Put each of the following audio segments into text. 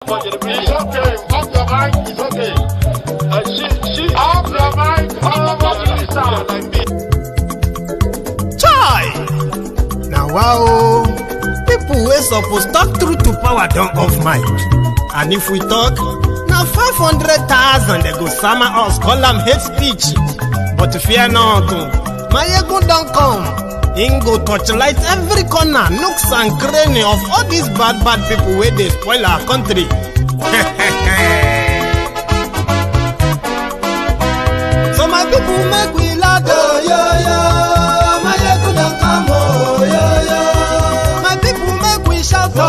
It's okay. Off your mic. It's okay. She off your mic. Chai! Now wow, people wey suppose talk through to power don't off mic. And if we talk, now 500,000 they go summer us, call them hate speech. But fear not, Maiyegun don't come. Him go torchlight every corner, nooks and cranny of all these bad people where they spoil our country. So my people make we loud, oh, yo. Maiyegun don't come, oh, yo. My people make we shout, oh,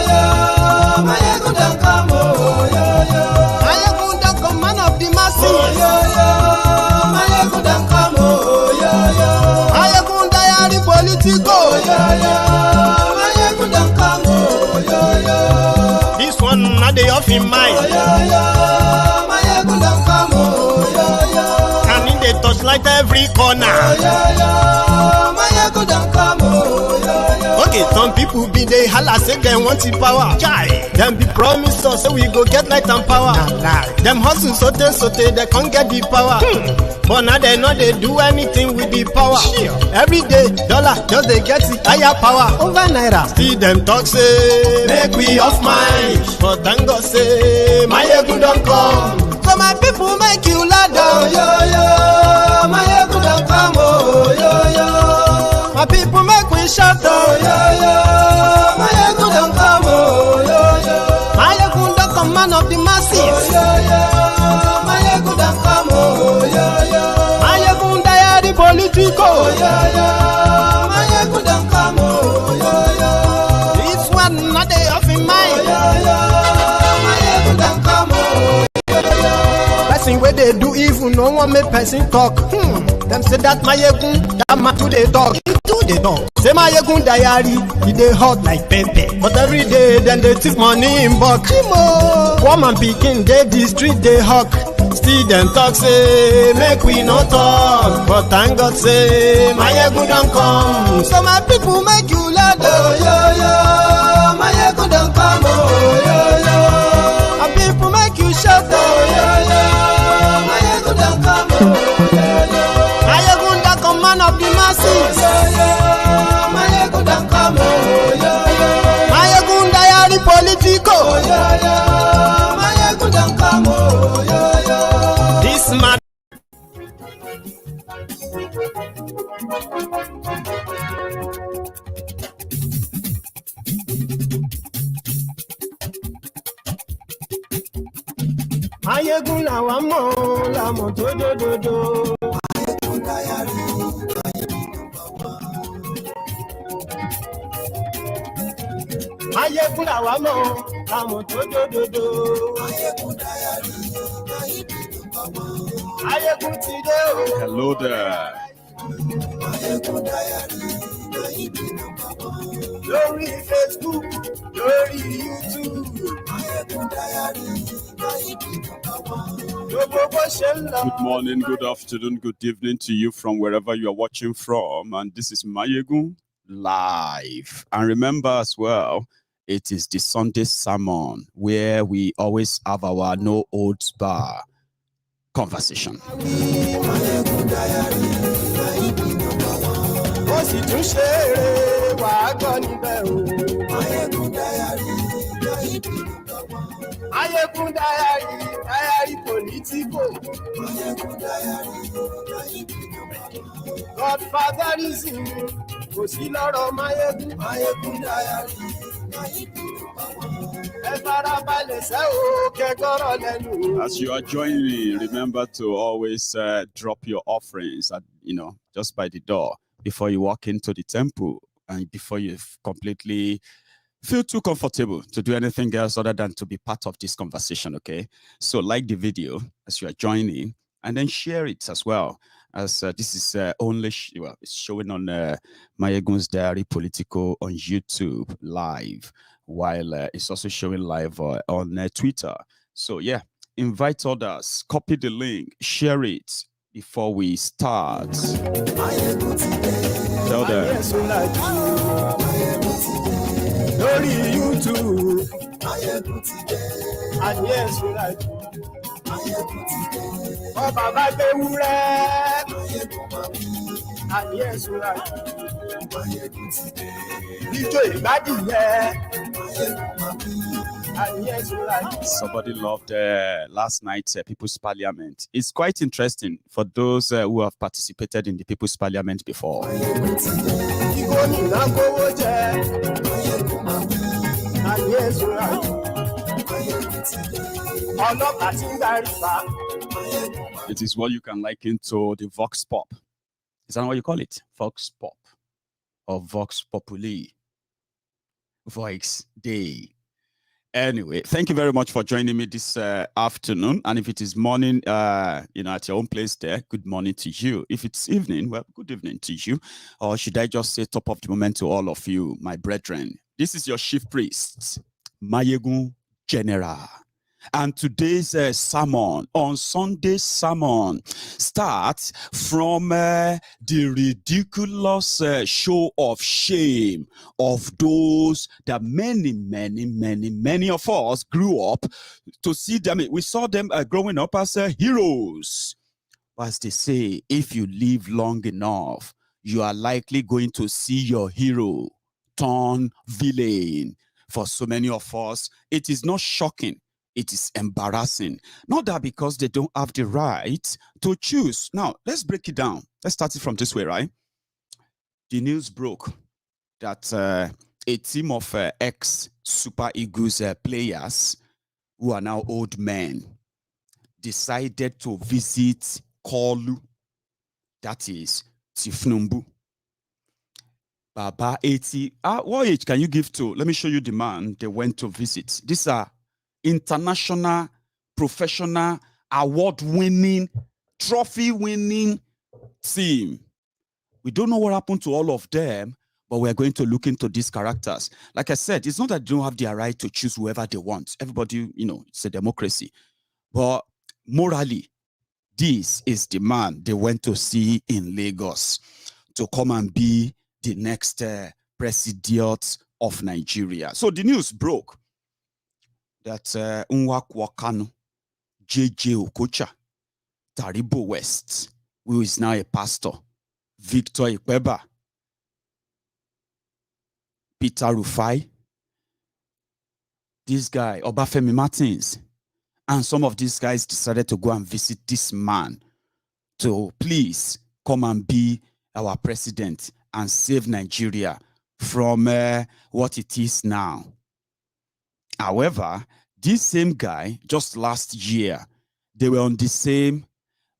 yo. Maiyegun don't come, oh, yo. Maiyegun don't come, man of the masses, oh, yo. Maiyegun don't come, oh, yo. Maiyegun diary politico, yo. Maiyegun don't come, oh, yo. This one not the off in mind. Maiyegun don't come, oh, yo. And in the touchlight every corner. Maiyegun don't come, oh, yo. Okay, some people be they holla say they want the power. Chai, them be promise us so we go get light and power. Them hustle sote they can't get the power. But now they know they do anything with the power. Every day, dollar just they get the higher power. Over naira, see them talk say make we off mind. But thank God say Maiyegun don't come. So my people make you loud, oh, yo. Maiyegun don't come, oh, yo. My people make we shout, oh, yo. Maiyegun don't come, oh, yo. Maiyegun don't come, man of the masses, oh, yo. Maiyegun don't come, oh, yo. Maiyegun diary politico, oh, yo. Maiyegun don't come, oh, yo. This one not they off in mind, oh, yo. Maiyegun don't come, oh, yo. Person where they do evil, no one make person talk. Them say that Maiyegun, that man to they talk. They talk. Say Maiyegun diary, he dey hot like pepper. But every day, then they take money in bulk. Woman picking, they the street, they hawk. Still them talk, say, make we no talk. But thank God, say, Maiyegun don't come. So my people make you loud, oh, yo. Maiyegun don't come, oh, yo. My people make you shout, oh, yo. Maiyegun don't come, oh, yo. Maiyegun don't come, man of the masses. Maiyegun don't come, oh, yo. Maiyegun diary politico, oh, yo. Maiyegun don't come, oh, yo. This man. Maiyegun làwa mọ̀ làmọ̀ tó dòdòdò. Maiyegun diary, Maiyegun làwa mọ̀ làmọ̀ tó dòdòdò. Maiyegun diary, Maiyegun ti dé o. Hello there. Maiyegun diary, lórí Facebook, lórí YouTube. Maiyegun diary. Good morning, good afternoon, good evening to you from wherever you are watching from. And this is Maiyegun Live. And remember as well, it is the Sunday sermon where we always have our no holds bar conversation. Maiyegun diary politico. Godfatherism, kò sí lọ́rọ̀ Maiyegun. Maiyegun diary. As you are joining me, remember to always drop your offerings at, just by the door before you walk into the temple and before you completely feel too comfortable to do anything else other than to be part of this conversation, okay? So like the video as you are joining and then share it as well, as this is only, it's showing on Maiyegun's Diary Political on YouTube live, while it's also showing live on Twitter. So yeah, invite others, copy the link, share it before we start. Tell them. Lórí YouTube, And yes, we like oh, Baba, and yes, we like and yes, we like. Somebody loved last night's People's Parliament. It's quite interesting for those who have participated in the People's Parliament before. And yes, we like. It is what you can liken to the Vox Pop. Is that what you call it? Vox Pop or Vox Populi? Vox Day. Anyway, thank you very much for joining me this afternoon. And if it is morning, at your own place there, good morning to you. If it's evening, well, good evening to you. Or should I just say top of the moment to all of you, my brethren? This is your chief priest, Maiyegun General. And today's sermon, on Sunday's sermon, starts from the ridiculous show of shame of those that many of us grew up to see them. We saw them growing up as heroes. As they say, if you live long enough, you are likely going to see your hero turn villain. For so many of us, it is not shocking. It is embarrassing. Not that because they don't have the right to choose. Now, let's break it down. Let's start it from this way, right? The news broke that a team of ex-Super Eagles players who are now old men decided to visit Kolu, that is Tinubu. Baba 80. What age can you give to? Let me show you the man they went to visit. These are international, professional, award-winning, trophy-winning team. We don't know what happened to all of them, but we're going to look into these characters. Like I said, it's not that they don't have their right to choose whoever they want. Everybody, it's a democracy. But morally, this is the man they went to see in Lagos to come and be the next president of Nigeria. So the news broke that Nwakwo Kanu, JJ Okocha, Taribo West, who is now a pastor, Victor Ikpeba, Peter Rufai, this guy, Obafemi Martins, and some of these guys decided to go and visit this man to please come and be our president and save Nigeria from what it is now. However, this same guy, just last year, they were on the same.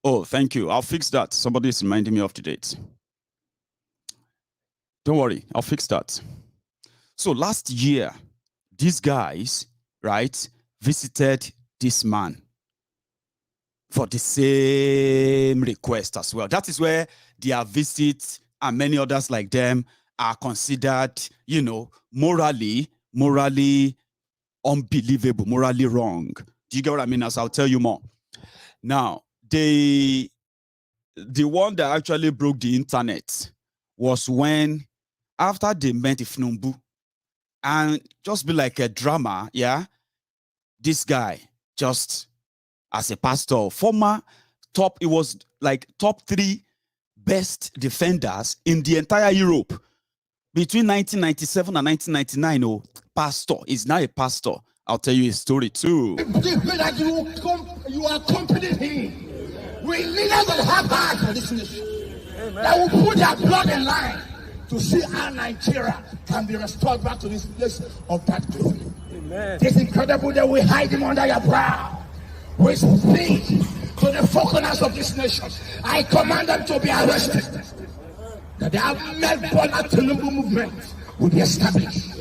Oh, thank you. I'll fix that. Somebody is reminding me of the date. Don't worry. I'll fix that. So last year, these guys, right, visited this man for the same request as well. That is where their visits and many others like them are considered, morally unbelievable, morally wrong. Do you get what I mean? As I'll tell you more. Now, the one that actually broke the internet was when, after they met Tinubu, and just be like a drama, yeah, this guy, just as a pastor, former top, it was like top 3 best defenders in the entire Europe. Between 1997 and 1999, pastor is now a pastor. I'll tell you a story too. That you are accompanying him. We leaders that have heart for this nation. Amen. That will put their blood in line to see how Nigeria can be restored back to this place of that glory. Amen. It's incredible that we hide him under your brow. We speak to the four corners of this nation. I command them to be arrested. That the Ahmed Bola Tinubu movement will be established.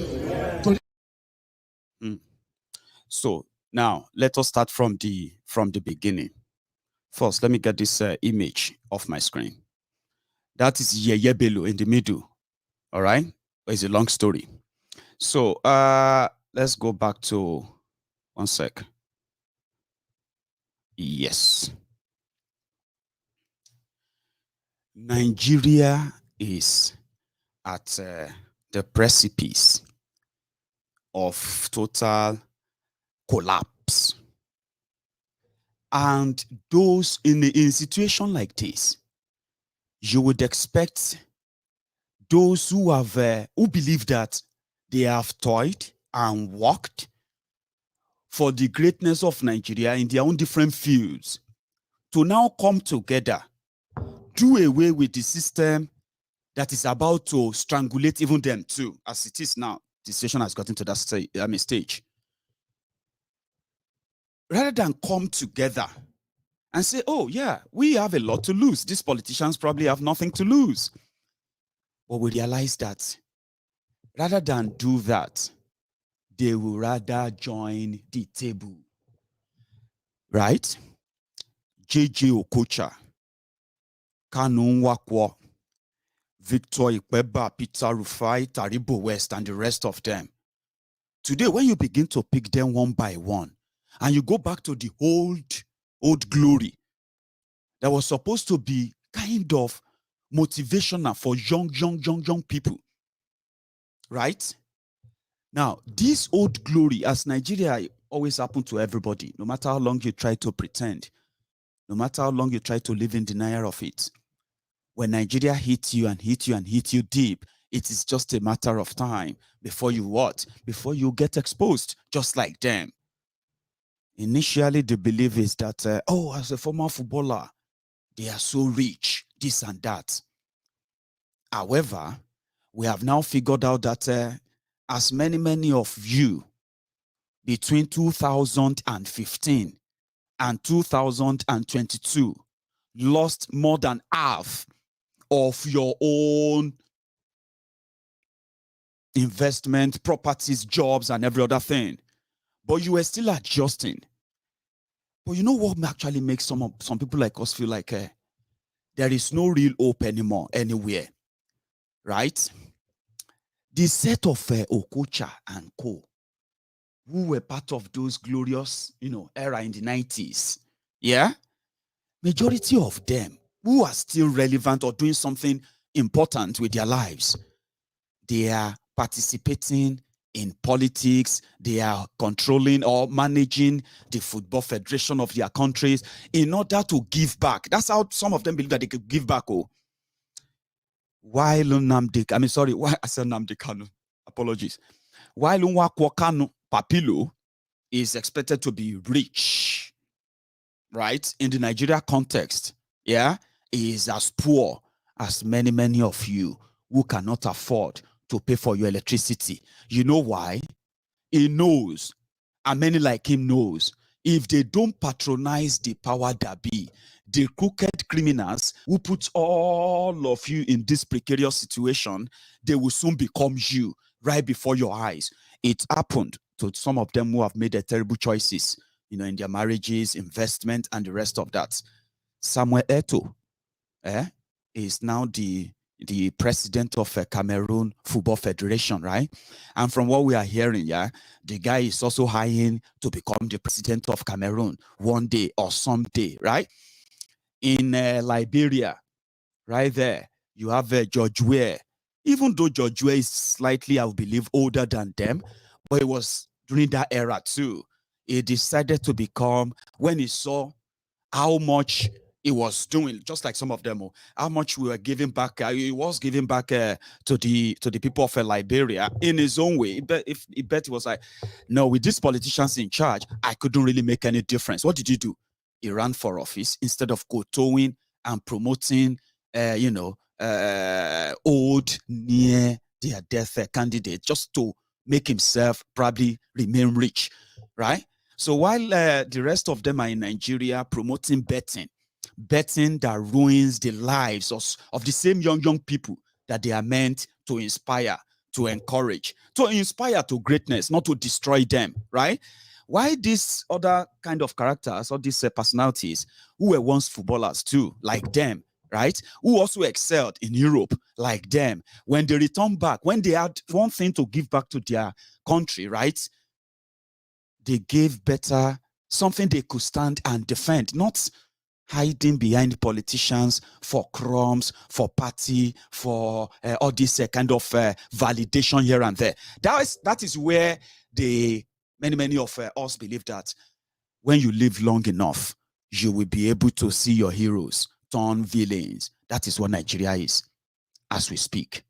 So now let us start from the beginning. First, let me get this image off my screen. That is Yeye Bello in the middle. All right, it's a long story. So let's go back to 1 sec. Yes, Nigeria is at the precipice of total collapse. And those in a situation like this, you would expect those who have who believe that they have toiled and worked for the greatness of Nigeria in their own different fields to now come together, do away with the system that is about to strangulate even them too, as it is now. The situation has gotten to that stage. Rather than come together and say, oh yeah, we have a lot to lose. These politicians probably have nothing to lose. But we realize that rather than do that, they will rather join the table. Right? JJ Okocha, Kanu, Nwakwo, Victor Ikpeba, Peter Rufai, Taribo West, and the rest of them. Today, when you begin to pick them one by one, and you go back to the old glory that was supposed to be kind of motivational for young people, right? Now, this old glory, as Nigeria always happened to everybody, no matter how long you try to pretend, no matter how long you try to live in denial of it, when Nigeria hits you and hits you and hits you deep, it is just a matter of time before you what? Before you get exposed, just like them. Initially, the belief is that, oh, as a former footballer, they are so rich, this and that. However, we have now figured out that as many of you between 2015 and 2022 lost more than half of your own investment, properties, jobs, and every other thing. But you were still adjusting. But you know what actually makes some people like us feel like there is no real hope anymore anywhere, right? The set of Okocha and Co, who were part of those glorious, era in the 90s, yeah? Majority of them who are still relevant or doing something important with their lives, they are participating in politics, they are controlling or managing the football federation of their countries in order to give back. That's how some of them believe that they could give back. Oh, why I said Nnamdi Kanu, apologies. While Nwakwo Kanu Papilo is expected to be rich, right? In the Nigeria context, yeah, he is as poor as many of you who cannot afford to pay for your electricity. You know why? He knows, and many like him knows, if they don't patronize the power that be, the crooked criminals who put all of you in this precarious situation, they will soon become you right before your eyes. It happened to some of them who have made their terrible choices, in their marriages, investment, and the rest of that. Samuel Eto'o is now the president of Cameroon Football Federation, right? And from what we are hearing, yeah, the guy is also eyeing to become the president of Cameroon one day or someday, right? In Liberia, right there, you have George Weah. Even though George Weah is slightly, I believe, older than them, but it was during that era too. He decided to become, when he saw how much he was doing, just like some of them, how much we were giving back. He was giving back to the people of Liberia in his own way. He bet he was like, no, with these politicians in charge, I couldn't really make any difference. What did you do? He ran for office instead of kowtowing and promoting, old near their death candidate, just to make himself probably remain rich, right? So while the rest of them are in Nigeria promoting betting that ruins the lives of the same young people that they are meant to inspire, to encourage, to inspire to greatness, not to destroy them, right? Why these other kind of characters or these personalities who were once footballers too, like them, right? Who also excelled in Europe, like them, when they return back, when they had one thing to give back to their country, right? They gave better something they could stand and defend, not hiding behind politicians for crumbs, for party, for all this kind of validation here and there. That is where the Many of us believe that when you live long enough, you will be able to see your heroes turn villains. That is what Nigeria is as we speak.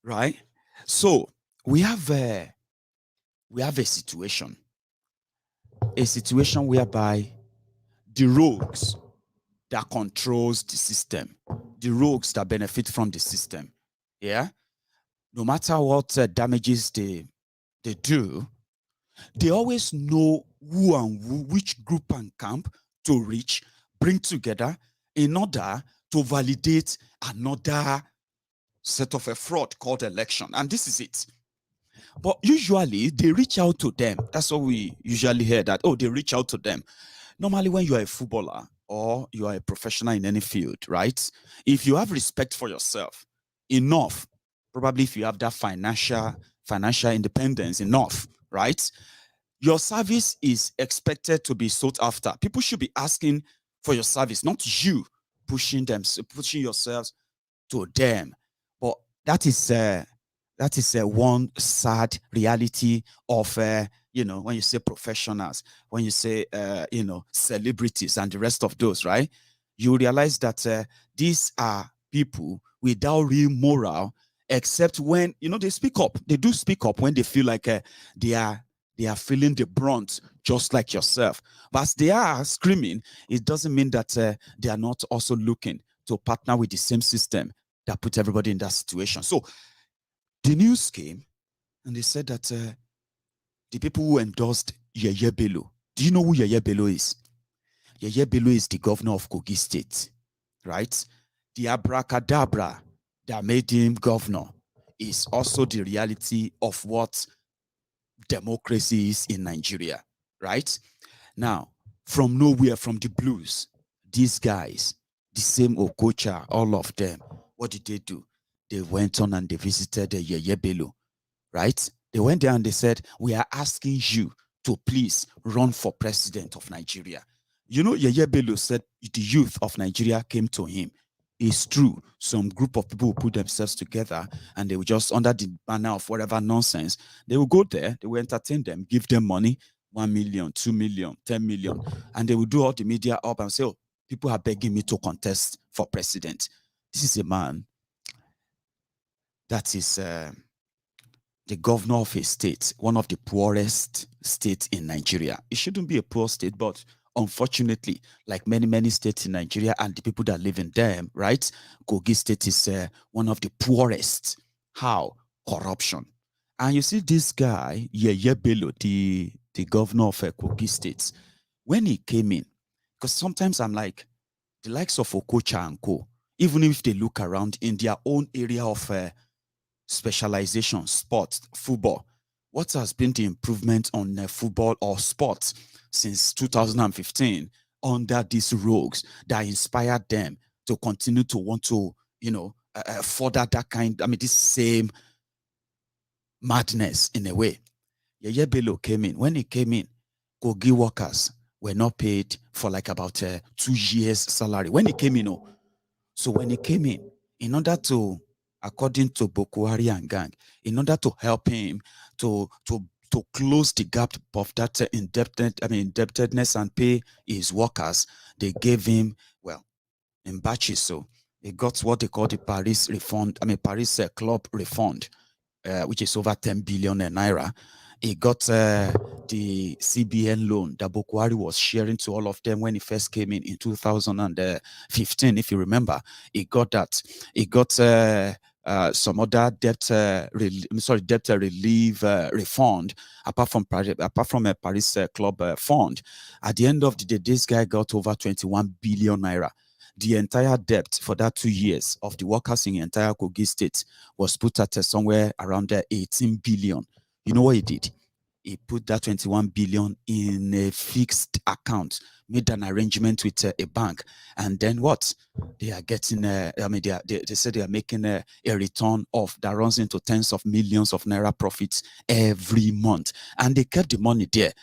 Right? So we have a situation whereby the rogues that controls the system, the rogues that benefit from the system, yeah, no matter what damages they do, they always know who and who, which group and camp to reach, bring together in order to validate another set of a fraud called election. And this is it. But usually they reach out to them. That's what we usually hear, that, oh, they reach out to them. Normally when you are a footballer or you are a professional in any field, right? If you have respect for yourself enough, probably if you have that financial independence enough, right? Your service is expected to be sought after. People should be asking for your service, not you pushing yourselves to them. But that is one sad reality of when you say professionals, when you say celebrities and the rest of those, right? You realize that these are people without real moral, except when they speak up. They do speak up when they feel like they are feeling the brunt, just like yourself. But as they are screaming, it doesn't mean that they are not also looking to partner with the same system that put everybody in that situation. So the news came and they said that the people who endorsed Yeye Bello, do you know who Yeye Bello is? Yeye Bello is the governor of Kogi State, right? The abracadabra that made him governor is also the reality of what democracy is in Nigeria, right? Now, from nowhere, from the blues, these guys, the same Okocha, all of them, what did they do? They went on and they visited Yeye Bello, right? They went there and they said, we are asking you to please run for president of Nigeria. Yeye Bello said the youth of Nigeria came to him. It's true. Some group of people will put themselves together and they will just, under the banner of whatever nonsense, they will go there, they will entertain them, give them money, 1 million, 2 million, 10 million, and they will do all the media up and say, oh, people are begging me to contest for president. This is a man that is the governor of a state, one of the poorest states in Nigeria. It shouldn't be a poor state, but unfortunately, like many states in Nigeria and the people that live in them, right? Kogi State is one of the poorest. How? Corruption. And you see this guy, Yeye Bello, the governor of Kogi State, when he came in, because sometimes I'm like, the likes of Okocha and Co, even if they look around in their own area of specialization, sports, football, what has been the improvement on football or sports since 2015 under these rogues that inspired them to continue to want to, further that this same madness in a way? Yeye Bello came in. When he came in, Kogi workers were not paid for like about 2 years' salary. When he came in, so when he came in order to, according to Boko Haram and gang, in order to help him to close the gap of that indebtedness and pay his workers, they gave him, well, in batches. So he got what they call the Paris Club refund, which is over 10 billion naira. He got the CBN loan that Boko Haram was sharing to all of them when he first came in 2015, if you remember. He got that. He got some other debt relief refund apart from a Paris Club fund. At the end of the day, this guy got over 21 billion naira. The entire debt for that 2 years of the workers in the entire Kogi State was put at somewhere around 18 billion. You know what he did? He put that 21 billion in a fixed account, made an arrangement with a bank, and then what? They are getting, they said they are making a return of that runs into tens of millions of naira profits every month. And they kept the money there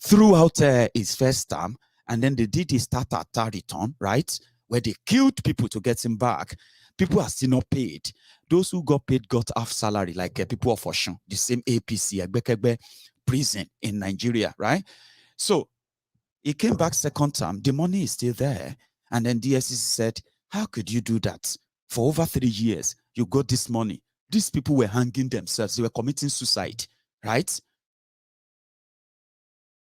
throughout his first term, and then they did his starter return, right? Where they killed people to get him back. People are still not paid. Those who got paid got half salary, like people of Oshun, the same APC, Ikpeba, prison in Nigeria, right? So he came back second term. The money is still there. And then DSC said, how could you do that? For over 3 years, you got this money. These people were hanging themselves. They were committing suicide, right?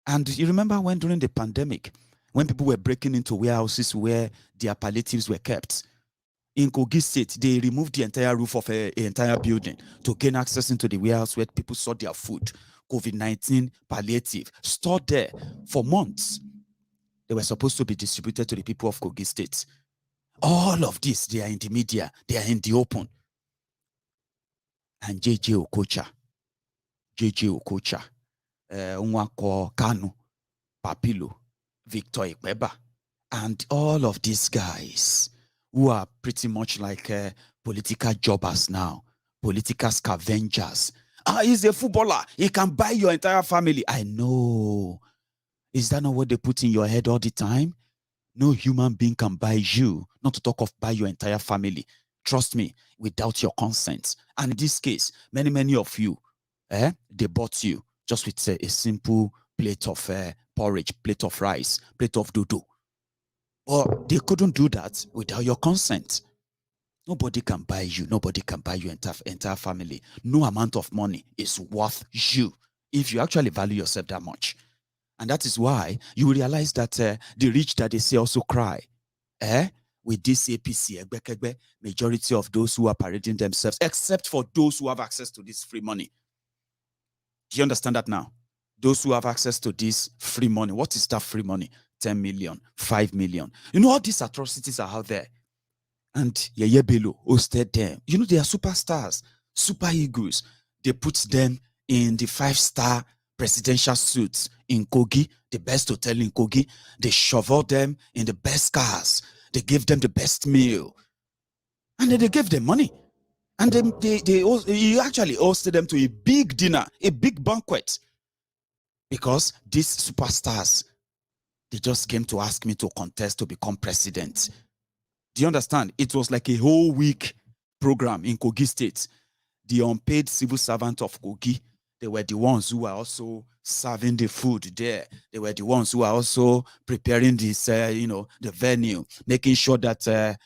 And you remember when during the pandemic, when people were breaking into warehouses where their palliatives were kept, in Kogi State, they removed the entire roof of an entire building to gain access into the warehouse where people saw their food, COVID-19 palliative, stored there for months. They were supposed to be distributed to the people of Kogi State. All of this, they are in the media, they are in the open. And Okocha, Nwakwo, Kanu, Papilo, Victor Ikpeba, and all of these guys who are pretty much like political jobbers now, political scavengers. He's a footballer. He can buy your entire family. I know. Is that not what they put in your head all the time? No human being can buy you, not to talk of buy your entire family. Trust me, without your consent. And in this case, many of you, they bought you just with a simple plate of porridge, plate of rice, plate of dodo. But they couldn't do that without your consent. Nobody can buy you. Nobody can buy your entire family. No amount of money is worth you if you actually value yourself that much. And that is why you realize that the rich that they say also cry. With this APC, majority of those who are parading themselves, except for those who have access to this free money. Do you understand that now? Those who have access to this free money. What is that free money? 10 million, 5 million. You know, all these atrocities are out there. And Yeye Bello hosted them. You know, they are superstars, super egos. They put them in the 5-star presidential suits in Kogi, the best hotel in Kogi. They shovel them in the best cars. They gave them the best meal. And then they gave them money. And then he actually hosted them to a big dinner, a big banquet. Because these superstars, they just came to ask me to contest to become president. Do you understand? It was like a whole week program in Kogi State. The unpaid civil servant of Kogi, they were the ones who were also serving the food there. They were the ones who are also preparing this, the venue, making sure that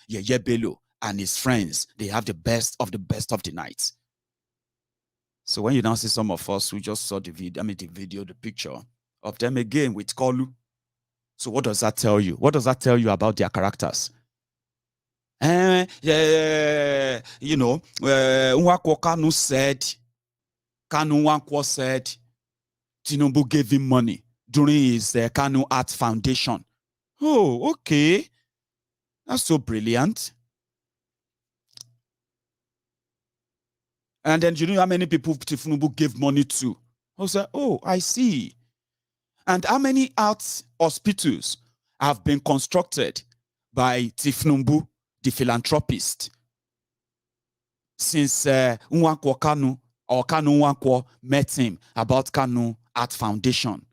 Yeye Bello and his friends, they have the best of the night. So when you now see some of us who just saw the video, the picture of them again with Kolu. So what does that tell you? What does that tell you about their characters? Nwakwo Kanu said, Nwakwo said, Tinubu gave him money during his Kanu Art Foundation. Oh, okay. That's so brilliant. And then you know how many people Tinubu gave money to? I said, oh, I see. And how many art hospitals have been constructed by Tinubu, the philanthropist, since Nwakwo Kanu or Kanu Nwakwo met him about Kanu Art Foundation?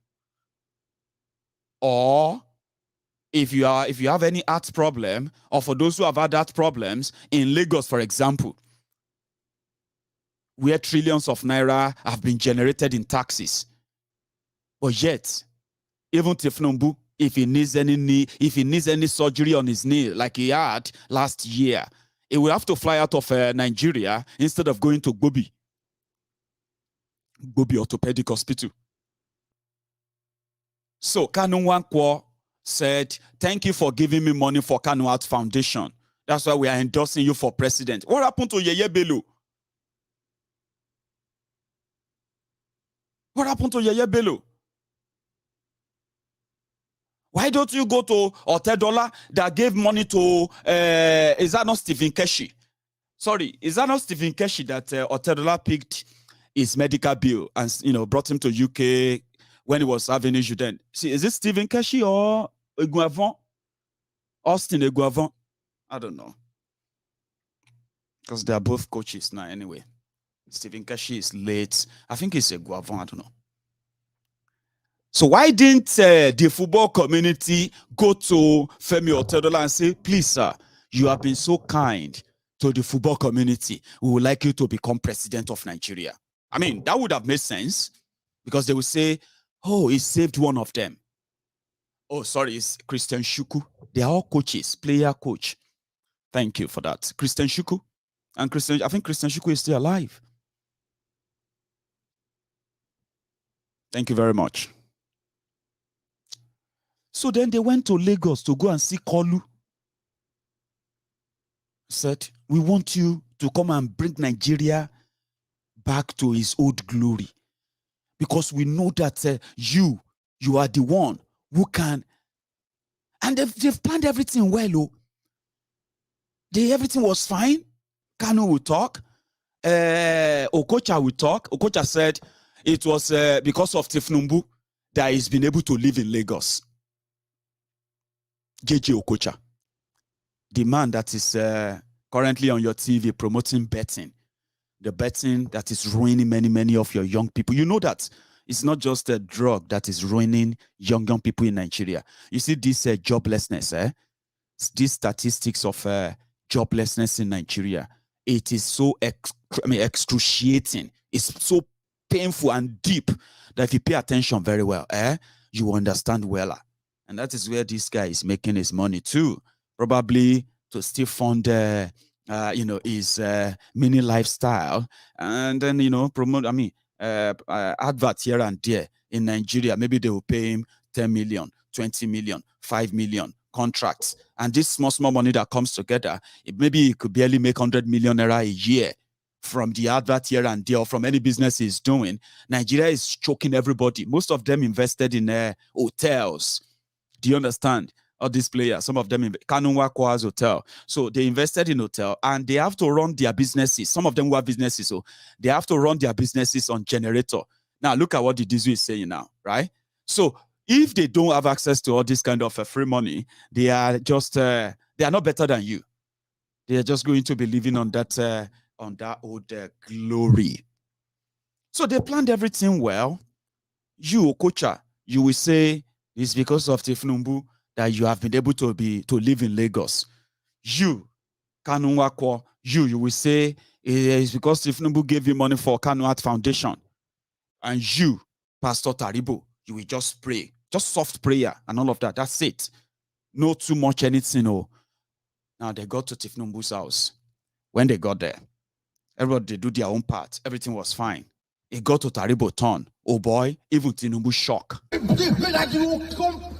Or if you have any art problem, or for those who have had art problems in Lagos, for example, where trillions of naira have been generated in taxes, but yet, even Tinubu, if he needs any surgery on his knee like he had last year, he will have to fly out of Nigeria instead of going to Gobi Orthopedic Hospital. So Kanu Nwakwo said, thank you for giving me money for Kanu Art Foundation. That's why we are endorsing you for president. What happened to Yeye Bello? What happened to Yeye Bello? Why don't you go to Otedola that gave money to, is that not Stephen Keshi? Sorry, is that not Stephen Keshi that Otedola picked his medical bill and, brought him to UK when he was having issue then? See, is it Stephen Keshi or Eguavon? Austin Eguavon? I don't know. Because they are both coaches now anyway. Stephen Keshi is late. I think it's Eguavon, I don't know. So why didn't the football community go to Femi Otedola and say, please, sir, you have been so kind to the football community. We would like you to become president of Nigeria. I mean, that would have made sense because they will say, oh, he saved one of them. Oh, sorry, it's Christian Shuku. They are all coaches, player coach. Thank you for that. Christian Shuku. And I think Christian Shuku is still alive. Thank you very much. So then they went to Lagos to go and see Kolu. Said, we want you to come and bring Nigeria back to its old glory. Because we know that you are the one who can. And they've planned everything well. Oh. Everything was fine. Kanu will talk. Okocha will talk. Okocha said it was because of Tinubu that he's been able to live in Lagos. JJ Okocha, the man that is currently on your TV promoting betting, the betting that is ruining many of your young people. You know that it's not just a drug that is ruining young people in Nigeria. You see this joblessness, these statistics of joblessness in Nigeria. It is so excruciating. It's so painful and deep that if you pay attention very well, you understand well. And that is where this guy is making his money too. Probably to still fund, his mini lifestyle, and then promote. Advert here and there in Nigeria. Maybe they will pay him 10 million, 20 million, 5 million contracts, and this small money that comes together, maybe he could barely make 100 million naira a year from the advert here and there, or from any business he's doing. Nigeria is choking everybody. Most of them invested in hotels. Do you understand? All these players, some of them in Kanu Nwakwo has hotel. So they invested in hotel and they have to run their businesses. Some of them who have businesses, so they have to run their businesses on generator. Now look at what the Dizu is saying now, right? So if they don't have access to all this kind of free money, they are just they are not better than you. They are just going to be living on that old glory. So they planned everything well. You, Okocha, you will say it's because of Tinubu that you have been able to live in Lagos. You, Kanu Nwakwo, you will say it's because Tinubu gave you money for Kanu Art Foundation. And you, Pastor Taribo, you will just pray. Just soft prayer and all of that. That's it. No too much anything. No. Now they got to Tinubu's house. When they got there, everybody do their own part. Everything was fine. It got to Taribo turn. Oh boy, even Tinubu shock. That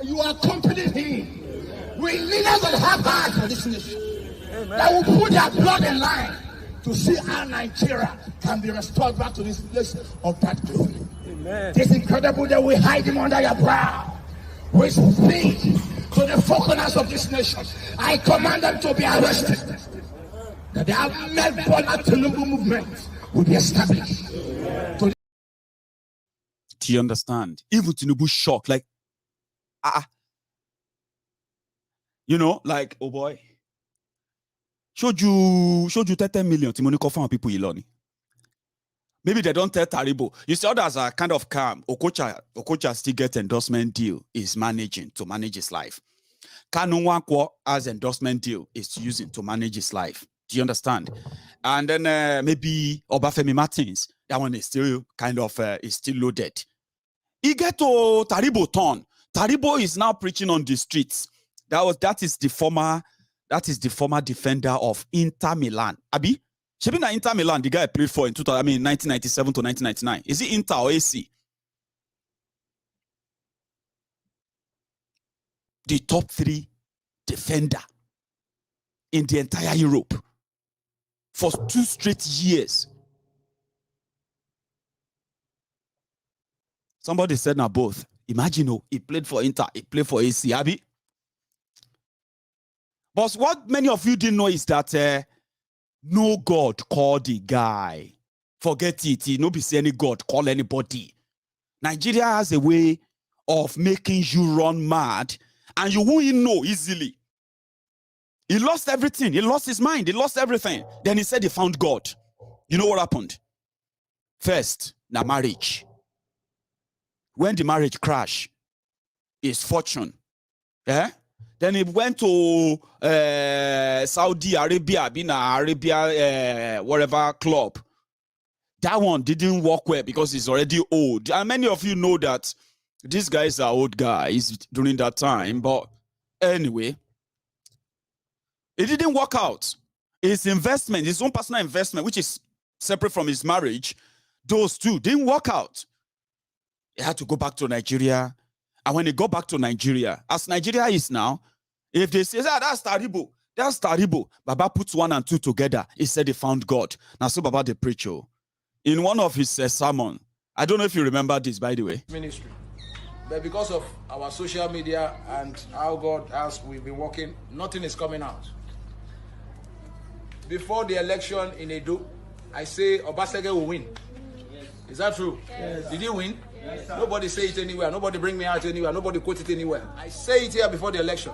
you are accompanying him. We leaders that have heart for this nation. Amen. That will put their blood in line to see how Nigeria can be restored back to this place of that glory. Amen. It's incredible that we hide him under your brow. We speak to the four corners of this nation. I command them to be arrested. That the Ahmed Bola Tinubu movement will be established. Do you understand? Even Tinubu shocked, like, like, oh boy, showed you 10 million to money for people Iloni. Maybe they don't tell Taribo. You see, others are kind of calm. Okocha still gets endorsement deal, is managing to manage his life. Kanu Nwakwo has endorsement deal, is using to manage his life. Do you understand? And then maybe Obafemi Martins, that one is still kind of is still loaded. He get to Taribo turn. Taribo is now preaching on the streets. That is the former defender of Inter Milan. Abi, Shebina Inter Milan, the guy played for in 1997 to 1999. Is it Inter or AC? The top 3 defender in the entire Europe for 2 straight years. Somebody said now both. Imagine, he played for Inter, he played for AC, Abi. But what many of you didn't know is that no God called the guy. Forget it. He no be say any God call anybody. Nigeria has a way of making you run mad and you won't know easily. He lost everything. He lost his mind. He lost everything. Then he said he found God. You know what happened? First, na marriage. When the marriage crashed, his fortune. Then he went to Saudi Arabia, whatever club. That one didn't work well because he's already old. And many of you know that these guys are old guys during that time. But anyway, it didn't work out. His investment, his own personal investment, which is separate from his marriage, those two didn't work out. He had to go back to Nigeria. And when he got back to Nigeria, as Nigeria is now, if they say, that's Taribo, that's Taribo, Baba puts 1 and 2 together. He said he found God. Now, so Baba the preacher, in one of his sermon, I don't know if you remember this, by the way. Ministry. But because of our social media and how God has, we've been working, nothing is coming out. Before the election in Edo, I say Obasege will win. Yes. Is that true? Yes. Did he win? Yes, nobody say it anywhere. Nobody bring me out anywhere. Nobody quote it anywhere. I say it here before the election.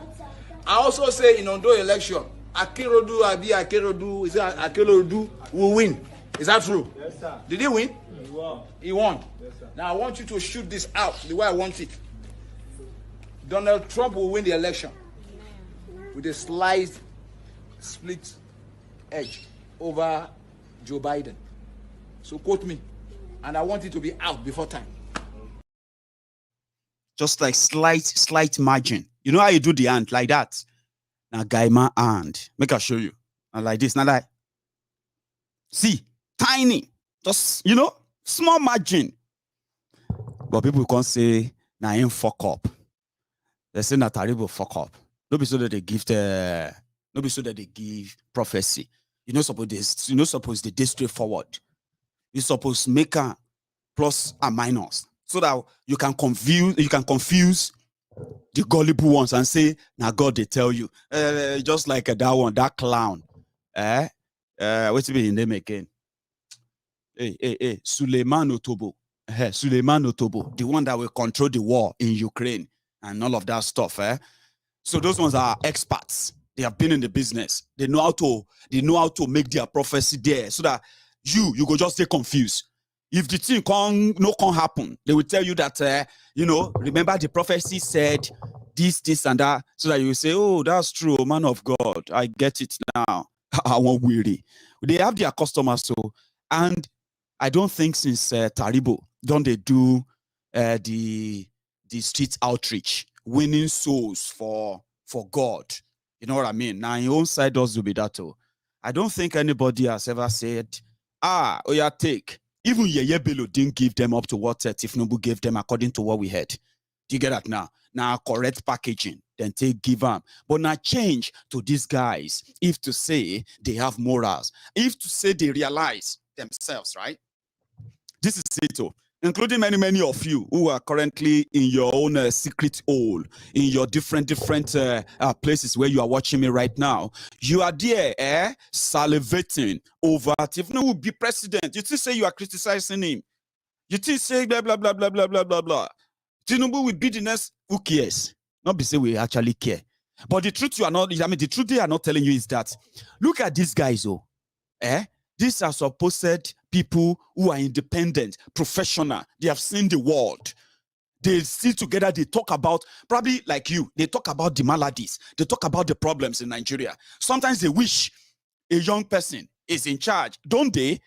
I also say in Ondo election, Akerodu will win. Is that true? Yes, sir. Did he win? He won. He won. Yes, sir. Now I want you to shoot this out the way I want it. Donald Trump will win the election with a slight split edge over Joe Biden. So quote me, and I want it to be out before time. Just like slight margin. You know how you do the hand like that? Now, guy, my hand. Make I show you. And like this. Now, like, see, tiny, just small margin. But people can't say, "Now him fuck up." They say, "Na Taribo fuck up." Don't be so that they give prophecy. You're not supposed to straightforward. You're supposed to make a plus and minus so that you can confuse the gullible ones and say, "Now God they tell you." Just like that one, that clown. What's his name again? Suleiman Otobo. Suleiman Otobo, the one that will control the war in Ukraine and all of that stuff. So those ones are experts. They have been in the business. They know how to make their prophecy there so that you go just stay confused. If the thing can't happen, they will tell you that remember the prophecy said this and that, so that you will say, "Oh, that's true, man of God. I get it now." I won't weary. They have their customers, so and I don't think since Taribo don't they do the street outreach, winning souls for God. You know what I mean? Now, your own side does do be that too. I don't think anybody has ever said, take. Even Yeye Bello didn't give them up to what Tinubu gave them according to what we heard. Do you get that now? Now, correct packaging, then give them. But now change to these guys, if to say they have morals, if to say they realize themselves, right? This is it, including many of you who are currently in your own secret hole, in your different places where you are watching me right now. You are there, salivating over Tinubu will be president. You still say you are criticizing him. You still say blah blah blah blah blah blah blah blah. Tinubu will be the next. Who cares? Not be say we actually care. But the truth the truth they are not telling you is that look at these guys, these are supposed people who are independent, professional. They have seen the world. They sit together. They talk about, probably like you, they talk about the maladies. They talk about the problems in Nigeria. Sometimes they wish a young person is in charge, don't they?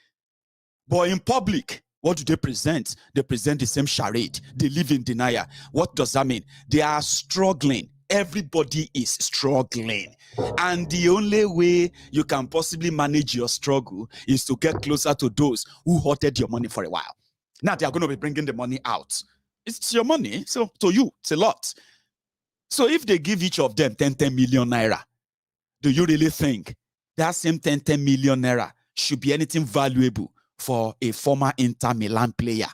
But in public, what do they present? They present the same charade. They live in denial. What does that mean? They are struggling. Everybody is struggling. And the only way you can possibly manage your struggle is to get closer to those who hoarded your money for a while. Now they are going to be bringing the money out. It's your money. So to you, it's a lot. So if they give each of them 10 million naira, do you really think that same 10 million naira should be anything valuable for a former Inter Milan player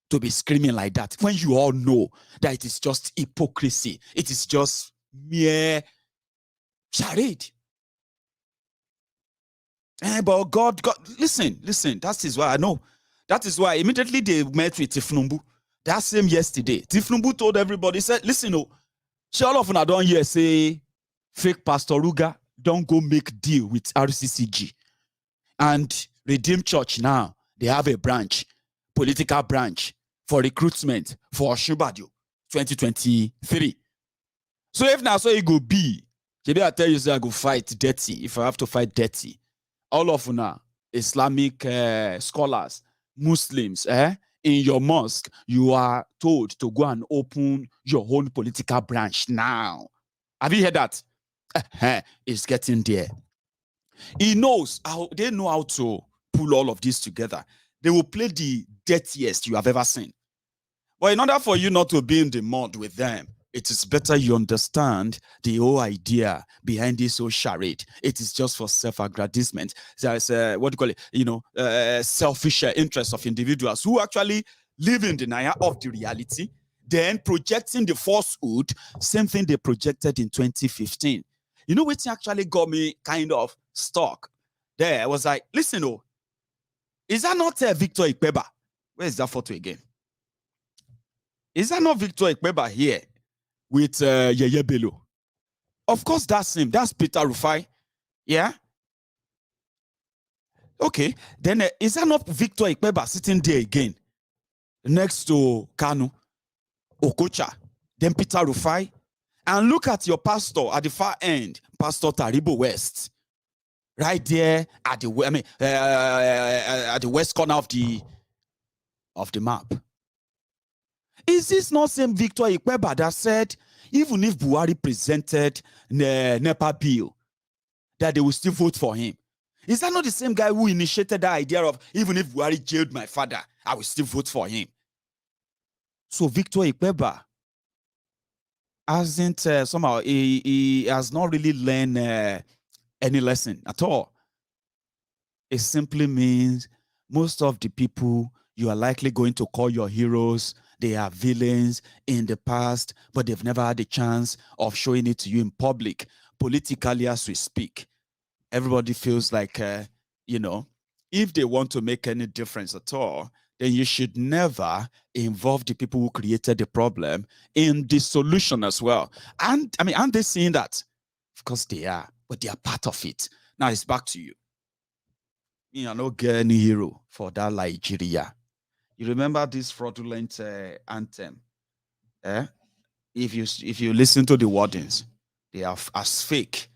to be screaming like that, when you all know that it is just hypocrisy? It is just mere charade. But God, listen, that is why I know. That is why immediately they met with Tinubu. That same yesterday, Tinubu told everybody, said, listen, all of them don't hear say fake Pastor Ruga don't go make deal with RCCG. And Redeemed Church now, they have a branch, political branch, for recruitment for Shubadio 2023. So if now so it go be, maybe I tell you, say I go fight dirty if I have to fight dirty. All of now Islamic scholars, Muslims, in your mosque, you are told to go and open your own political branch now. Have you heard that? It's getting there. He knows how they know how to pull all of this together. They will play the dirtiest you have ever seen. But in order for you not to be in the mud with them, it is better you understand the whole idea behind this whole charade. It is just for self-aggrandizement. There's what do you call it? Selfish interests of individuals who actually live in denial of the reality, then projecting the falsehood, same thing they projected in 2015. You know what actually got me kind of stuck there? I was like, listen, oh, is that not Victor Ikpeba? Where is that photo again? Is that not Victor Ikpeba here with Yeye Bello? Of course, that's him. That's Peter Rufai. Yeah? Okay. Then is that not Victor Ikpeba sitting there again? Next to Kanu, Okocha, then Peter Rufai. And look at your pastor at the far end, Pastor Taribo West. Right there at the at the west corner of the map. Is this not same Victor Ikpeba that said even if Buhari presented NEPA bill, that they will still vote for him? Is that not the same guy who initiated that idea of even if Buhari jailed my father, I will still vote for him? So Victor Ikpeba hasn't somehow he has not really learned any lesson at all. It simply means most of the people you are likely going to call your heroes, they are villains in the past, but they've never had a chance of showing it to you in public, politically as we speak. Everybody feels like, you know, if they want to make any difference at all, then you should never involve the people who created the problem in the solution as well. And I mean, aren't they seeing that? Of course they are, but they are part of it. Now it's back to you. You know, no get any hero for that Nigeria. You remember this fraudulent anthem? If you listen to the wordings, they are as fake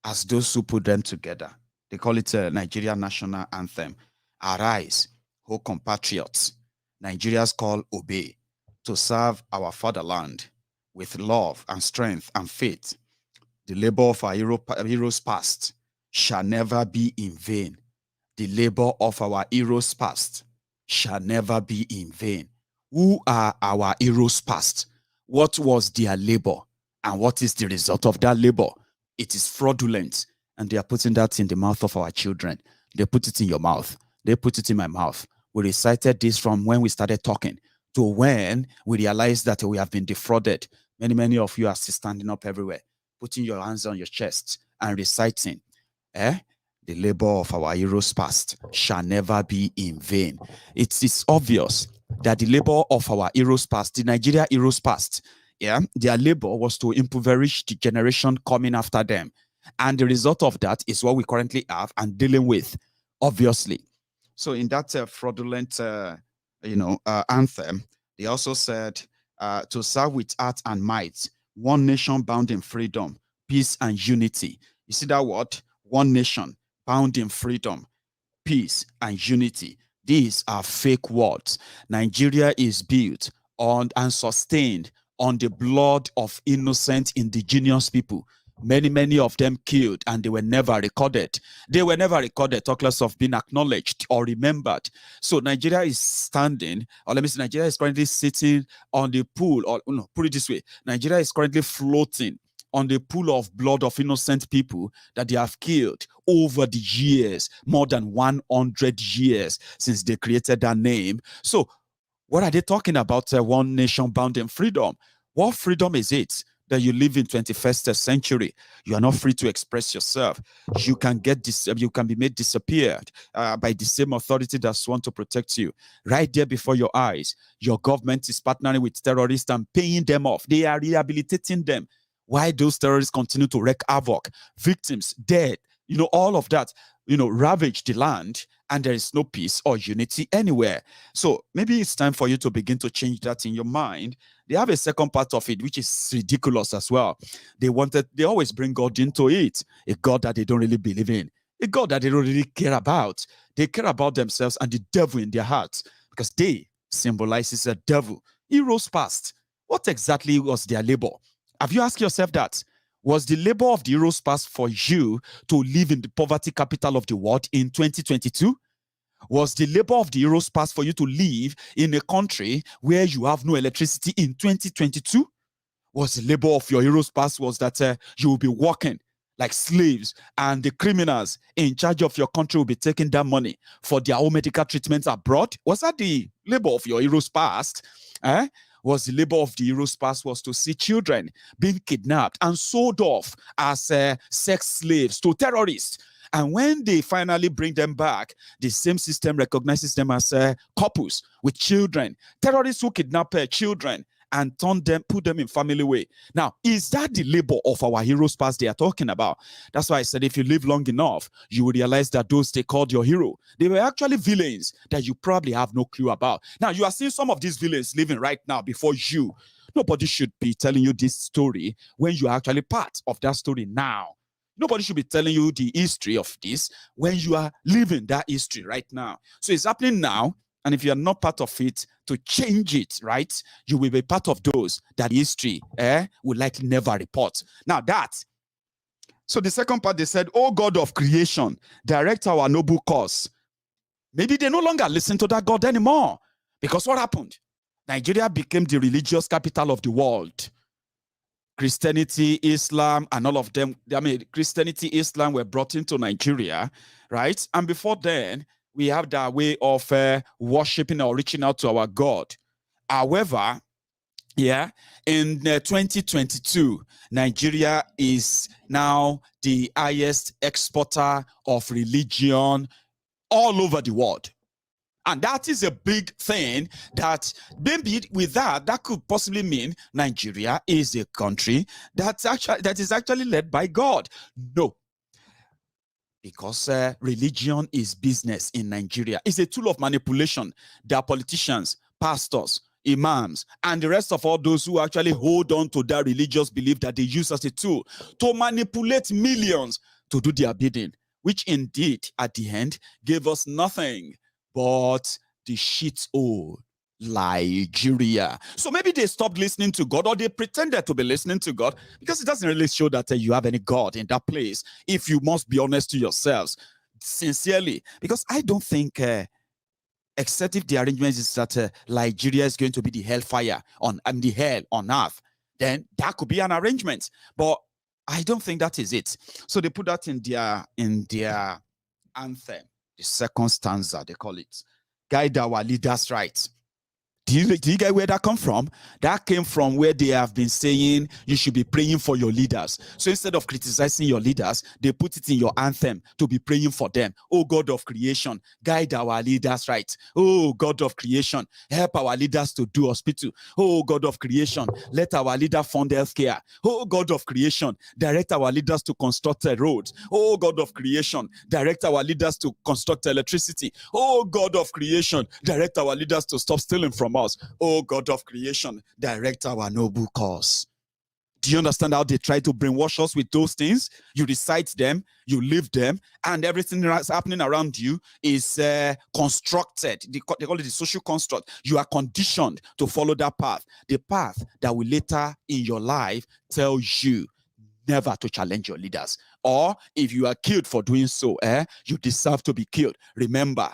as those who put them together. They call it a Nigerian national anthem. Arise, O compatriots, Nigeria's call obey, to serve our fatherland with love and strength and faith. The labor of our heroes past shall never be in vain. The labor of our heroes past shall never be in vain. Who are our heroes past? What was their labor? And what is the result of that labor? It is fraudulent. And they are putting that in the mouth of our children. They put it in your mouth. They put it in my mouth. We recited this from when we started talking to when we realized that we have been defrauded. Many of you are still standing up everywhere, putting your hands on your chest and reciting. The labor of our heroes past shall never be in vain. It is obvious that the labor of our heroes past, the Nigeria heroes past, their labor was to impoverish the generation coming after them. And the result of that is what we currently have and dealing with, obviously. So in that fraudulent, anthem, they also said to serve with heart and might, one nation bound in freedom, peace and unity. You see that word? One nation bound in freedom, peace and unity. These are fake words. Nigeria is built on and sustained on the blood of innocent indigenous people. Many of them killed, and they were never recorded. They were never recorded, talk less of being acknowledged or remembered. So Nigeria is standing, or let me say, Nigeria is currently sitting on the pool, or no, put it this way, Nigeria is currently floating on the pool of blood of innocent people that they have killed over the years, more than 100 years since they created that name. So what are they talking about? One nation bound in freedom. What freedom is it? That you live in 21st century, you are not free to express yourself. You can be made disappeared by the same authority that's want to protect you. Right there before your eyes, your government is partnering with terrorists and paying them off. They are rehabilitating them. Why those terrorists continue to wreak havoc, victims dead, all of that, ravage the land, and there is no peace or unity anywhere. So maybe it's time for you to begin to change that in your mind. They have a second part of it, which is ridiculous as well. They always bring God into it, a God that they don't really believe in, a God that they don't really care about. They care about themselves and the devil in their hearts because they symbolizes a devil. Heroes past. What exactly was their labor? Have you asked yourself that? Was the labor of the heroes past for you to live in the poverty capital of the world in 2022? Was the labor of the heroes past for you to live in a country where you have no electricity in 2022? Was the labor of your heroes past was that you will be working like slaves and the criminals in charge of your country will be taking that money for their own medical treatments abroad? Was that the labor of your heroes past? Was the labor of the heroes past was to see children being kidnapped and sold off as sex slaves to terrorists? And when they finally bring them back, the same system recognizes them as couples with children, terrorists who kidnap children and put them in family way. Now, is that the labor of our heroes past they are talking about? That's why I said if you live long enough, you will realize that those they called your hero, they were actually villains that you probably have no clue about. Now, you are seeing some of these villains living right now before you. Nobody should be telling you this story when you are actually part of that story now. Nobody should be telling you the history of this when you are living that history right now. So it's happening now. And if you are not part of it, to change it, right, you will be part of those that history will likely never report. Now so the second part, they said, oh God of creation, direct our noble cause. Maybe they no longer listen to that God anymore. Because what happened? Nigeria became the religious capital of the world. Christianity, Islam, and all of them, Christianity, Islam were brought into Nigeria, right? And before then, we have that way of worshiping or reaching out to our God. However, in 2022, Nigeria is now the highest exporter of religion all over the world. And that is a big thing that maybe with that could possibly mean Nigeria is a country that is actually led by God. No. Because religion is business in Nigeria. It's a tool of manipulation. There are politicians, pastors, imams, and the rest of all those who actually hold on to that religious belief that they use as a tool to manipulate millions to do their bidding, which indeed, at the end, gave us nothing but the shit hole, Nigeria. So maybe they stopped listening to God, or they pretended to be listening to God, because it doesn't really show that you have any God in that place, if you must be honest to yourselves sincerely. Because I don't think except if the arrangement is that Nigeria is going to be the hellfire the hell on earth, then that could be an arrangement. But I don't think that is it. So they put that in their anthem, the second stanza, they call it. Guide our leaders right. Do you get where that come from? That came from where they have been saying you should be praying for your leaders. So instead of criticizing your leaders, they put it in your anthem to be praying for them. Oh God of creation, guide our leaders right. Oh God of creation, help our leaders to do hospital. Oh God of creation, let our leader fund healthcare. Oh God of creation, direct our leaders to construct roads. Oh God of creation, direct our leaders to construct electricity. Oh God of creation, direct our leaders to stop stealing from us. Oh God of creation, direct our noble cause. Do you understand how they try to brainwash us with those things? You recite them, you live them, and everything that's happening around you is constructed. They call it the social construct. You are conditioned to follow that path. The path that will later in your life tell you never to challenge your leaders. Or if you are killed for doing so, you deserve to be killed. Remember,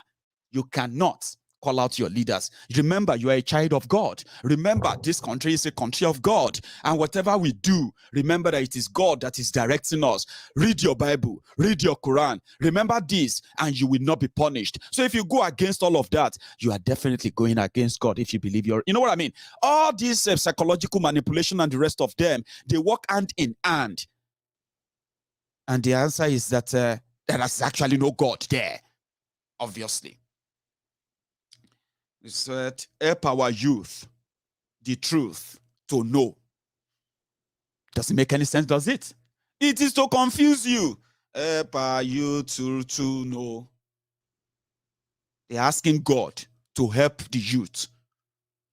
you cannot call out your leaders. Remember, you are a child of God. Remember, this country is a country of God. And whatever we do, remember that it is God that is directing us. Read your Bible. Read your Quran. Remember this, and you will not be punished. So if you go against all of that, you are definitely going against God if you believe you know what I mean? All this psychological manipulation and the rest of them, they work hand in hand. And the answer is that there is actually no God there, obviously. It said, help our youth the truth to know. Doesn't make any sense, does it? It is to confuse you. Help our youth to know. They're asking God to help the youth.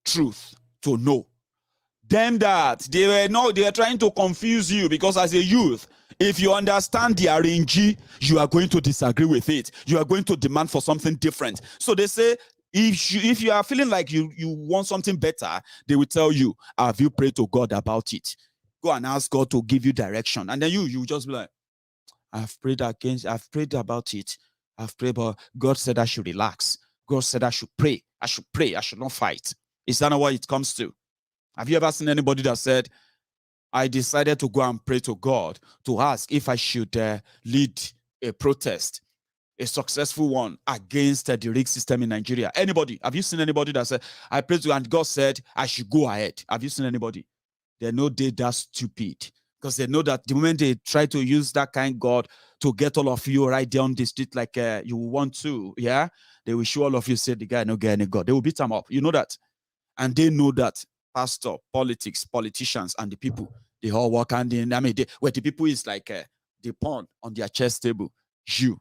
Truth to know. Them that they were trying to confuse you, because as a youth, If you understand the RNG, you are going to disagree with it. You are going to demand for something different. So they say, if you are feeling like you want something better, they will tell you, have you prayed to God about it? Go and ask God to give you direction. And then you just be like, I've prayed about it. I've prayed, but God said I should relax. God said I should pray. I should not fight. Is that not what it comes to? Have you ever seen anybody that said, I decided to go and pray to God to ask if I should lead a protest, a successful one, against the rig system in Nigeria? Anybody? Have you seen anybody that said, I prayed to, and God said I should go ahead? Have you seen anybody? They know they're that stupid, because they know that the moment they try to use that kind of God to get all of you right down the street like you want to, yeah, they will show all of you, say the guy no get any God. They will beat them up. You know that. And they know that pastor, politics, politicians, and the people, they all work hand in. I mean, where the people is like the pawn on their chess table. You.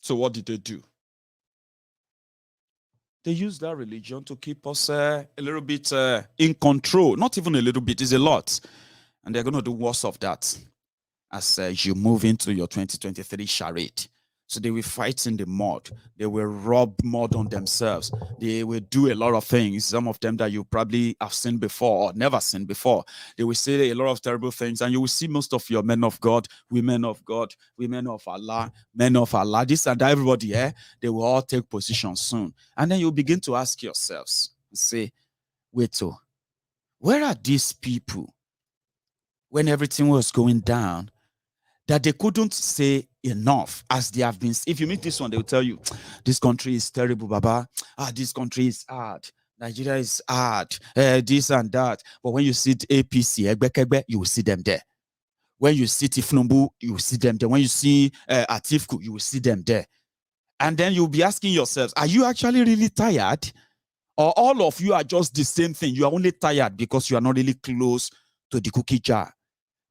So what did they do? They use that religion to keep us a little bit in control. Not even a little bit, it's a lot. And they're going to do worse of that as you move into your 2023 charade. So they will fight in the mud. They will rub mud on themselves. They will do a lot of things, some of them that you probably have seen before or never seen before. They will say a lot of terrible things, and you will see most of your men of God, women of Allah, men of Allah, this and that, everybody, they will all take position soon. And then you begin to ask yourselves, say, wait, where are these people when everything was going down, that they couldn't say enough as they have been? If you meet this one, they will tell you, this country is terrible, Baba. This country is hard. Nigeria is hard. This and that. But when you see APC, you will see them there. When you see Tinubu, you will see them there. When you see Atifku, you will see them there. And then you'll be asking yourselves, are you actually really tired? Or all of you are just the same thing? You are only tired because you are not really close to the cookie jar.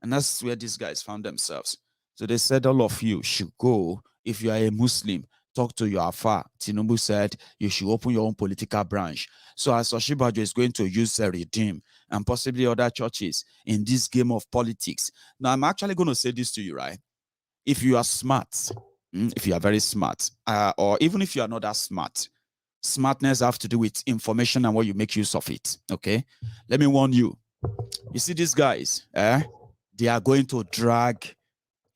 And that's where these guys found themselves. So they said all of you should go. If you are a Muslim, talk to your Afa. Tinubu said you should open your own political branch. So as Oshibajo is going to use Redeem and possibly other churches in this game of politics. Now, I'm actually going to say this to you, right? If you are smart, if you are very smart, or even if you are not that smart, smartness have to do with information and what you make use of it, okay? Let me warn you. You see these guys, they are going to drag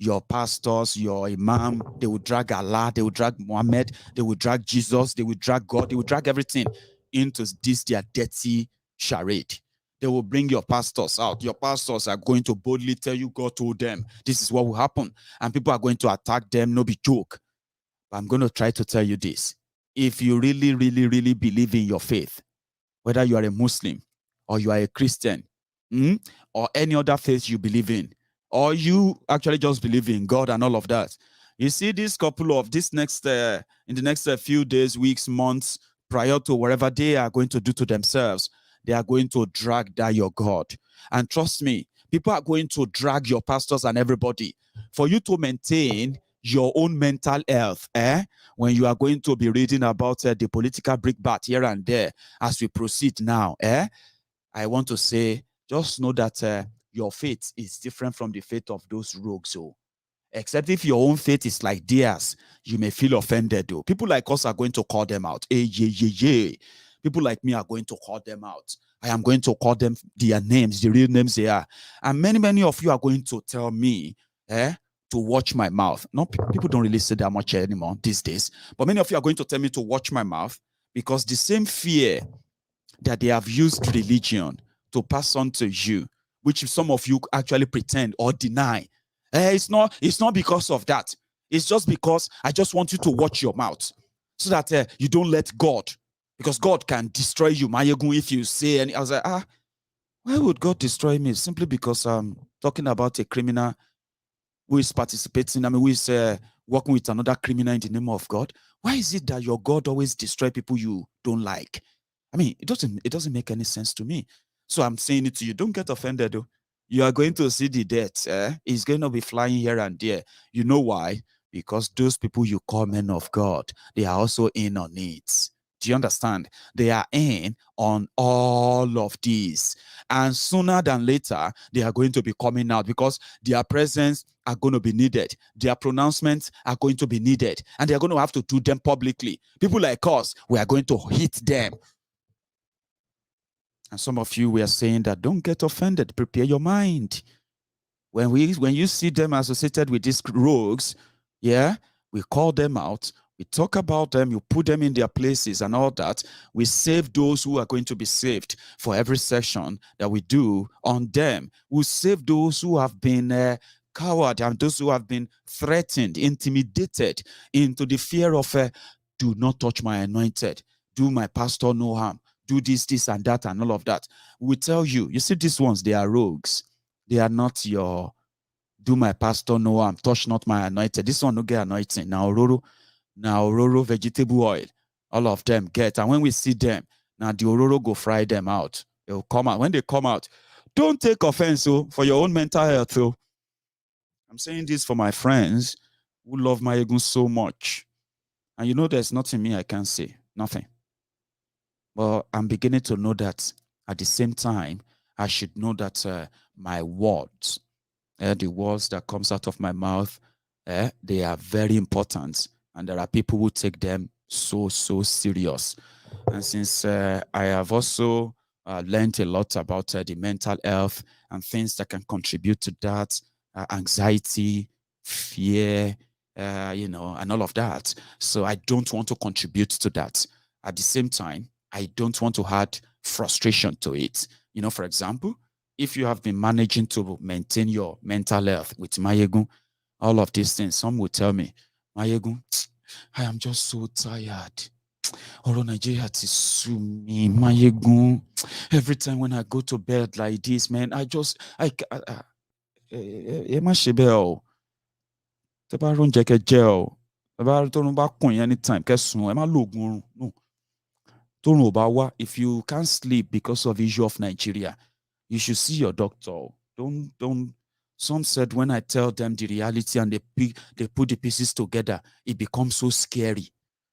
your pastors, your imam, they will drag Allah, they will drag Muhammad, they will drag Jesus, they will drag God, they will drag everything into this their dirty charade. They will bring your pastors out. Your pastors are going to boldly tell you God told them this is what will happen, and people are going to attack them, no be joke. But I'm going to try to tell you this. If you really, really, really believe in your faith, whether you are a Muslim or you are a Christian, or any other faith you believe in, or you actually just believe in God and all of that, you see this couple of this next in the next few days, weeks, months, prior to whatever they are going to do to themselves, they are going to drag down your God. And trust me, people are going to drag your pastors and everybody for you to maintain your own mental health, when you are going to be reading about the political brickbat here and there as we proceed now, I want to say, just know that your faith is different from the faith of those rogues. So, except if your own faith is like theirs, you may feel offended. Though people like us are going to call them out. People like me are going to call them out. I am going to call them their names, the real names they are. And many of you are going to tell me, to watch my mouth. People don't really say that much anymore these days. But many of you are going to tell me to watch my mouth, because the same fear that they have used religion to pass on to you, which some of you actually pretend or deny, it's not because of that. It's just because I just want you to watch your mouth so that you don't let God, because God can destroy you, Maiyegun, if you say any. I was like, why would God destroy me? Simply because I'm talking about a criminal who is participating, who is working with another criminal in the name of God. Why is it that your God always destroy people you don't like? It doesn't make any sense to me. So I'm saying it to you. Don't get offended, though. You are going to see the death. It's going to be flying here and there. You know why? Because those people you call men of God, they are also in on it. Do you understand? They are in on all of these. And sooner than later, they are going to be coming out because their presence are going to be needed. Their pronouncements are going to be needed. And they are going to have to do them publicly. People like us, we are going to hit them. And some of you were saying that don't get offended. Prepare your mind. When you see them associated with these rogues, yeah, we call them out. We talk about them, you put them in their places and all that. We save those who are going to be saved for every session that we do on them. We save those who have been coward and those who have been threatened, intimidated into the fear of, do not touch my anointed, do my pastor no harm, do this, and that, and all of that. We tell you, you see these ones, they are rogues. They are not your, do my pastor no harm, touch not my anointed. This one no get anointing. Now Ororo vegetable oil, all of them get. And when we see them, now the Ororo go fry them out. They'll come out. When they come out, don't take offense for your own mental health. I'm saying this for my friends who love Maiyegun so much. And you know there's nothing me I can say. Nothing. But I'm beginning to know that at the same time, I should know that my words, the words that comes out of my mouth, they are very important. And there are people who take them so serious. And since I have also learned a lot about the mental health and things that can contribute to that, anxiety, fear, and all of that. So I don't want to contribute to that. At the same time, I don't want to add frustration to it. For example, if you have been managing to maintain your mental health with Maiyegun, all of these things, some will tell me, Maiyegun, I am just so tired. Oro Nigeria is sue me, Maiyegun. Every time when I go to bed like this, man, I má ṣe bẹ́ẹ̀ o. Tẹ́ bá róúnjẹ kẹ́ jẹ o. Tẹ́ bá tọ́run bá kùn yín anytime kẹ́ sùn, ẹ má lo oògùn oorun. No. Tọ́run ò bá wá, if you can't sleep because of the issue of Nigeria, you should see your doctor. Don't. Some said when I tell them the reality and they put the pieces together, it becomes so scary.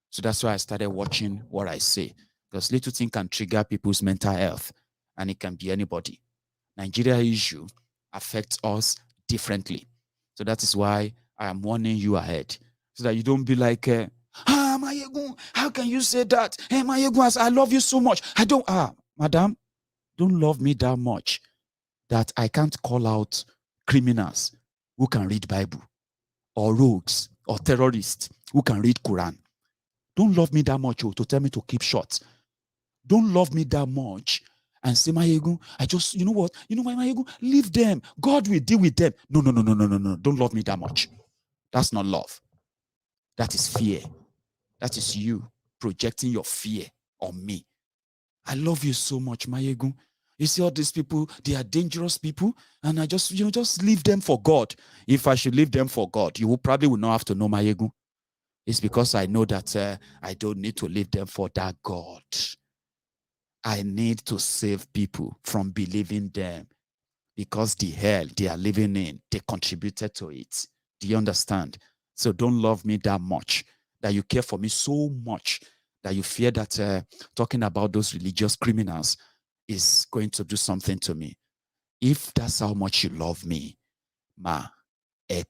So that's why I started watching what I say. Because little thing can trigger people's mental health, and it can be anybody. Nigeria issue affects us differently. So that is why I am warning you ahead. So that you don't be like, Maiyegun, how can you say that? Hey, Maiyegun, I love you so much. Madam, don't love me that much that I can't call out criminals who can read Bible, or rogues, or terrorists who can read Quran. Don't love me that much to tell me to keep short. Don't love me that much and say, Maiyegun, you know what? Maiyegun, leave them. God will deal with them. No. Don't love me that much. That's not love. That is fear. That is you projecting your fear on me. I love you so much, Maiyegun. You see all these people, they are dangerous people, and I just leave them for God. If I should leave them for God, you probably will not have to know Maiyegun. It's because I know that I don't need to leave them for that God. I need to save people from believing them because the hell they are living in, they contributed to it. Do you understand? So don't love me that much, that you care for me so much, that you fear that talking about those religious criminals is going to do something to me. If that's how much you love me,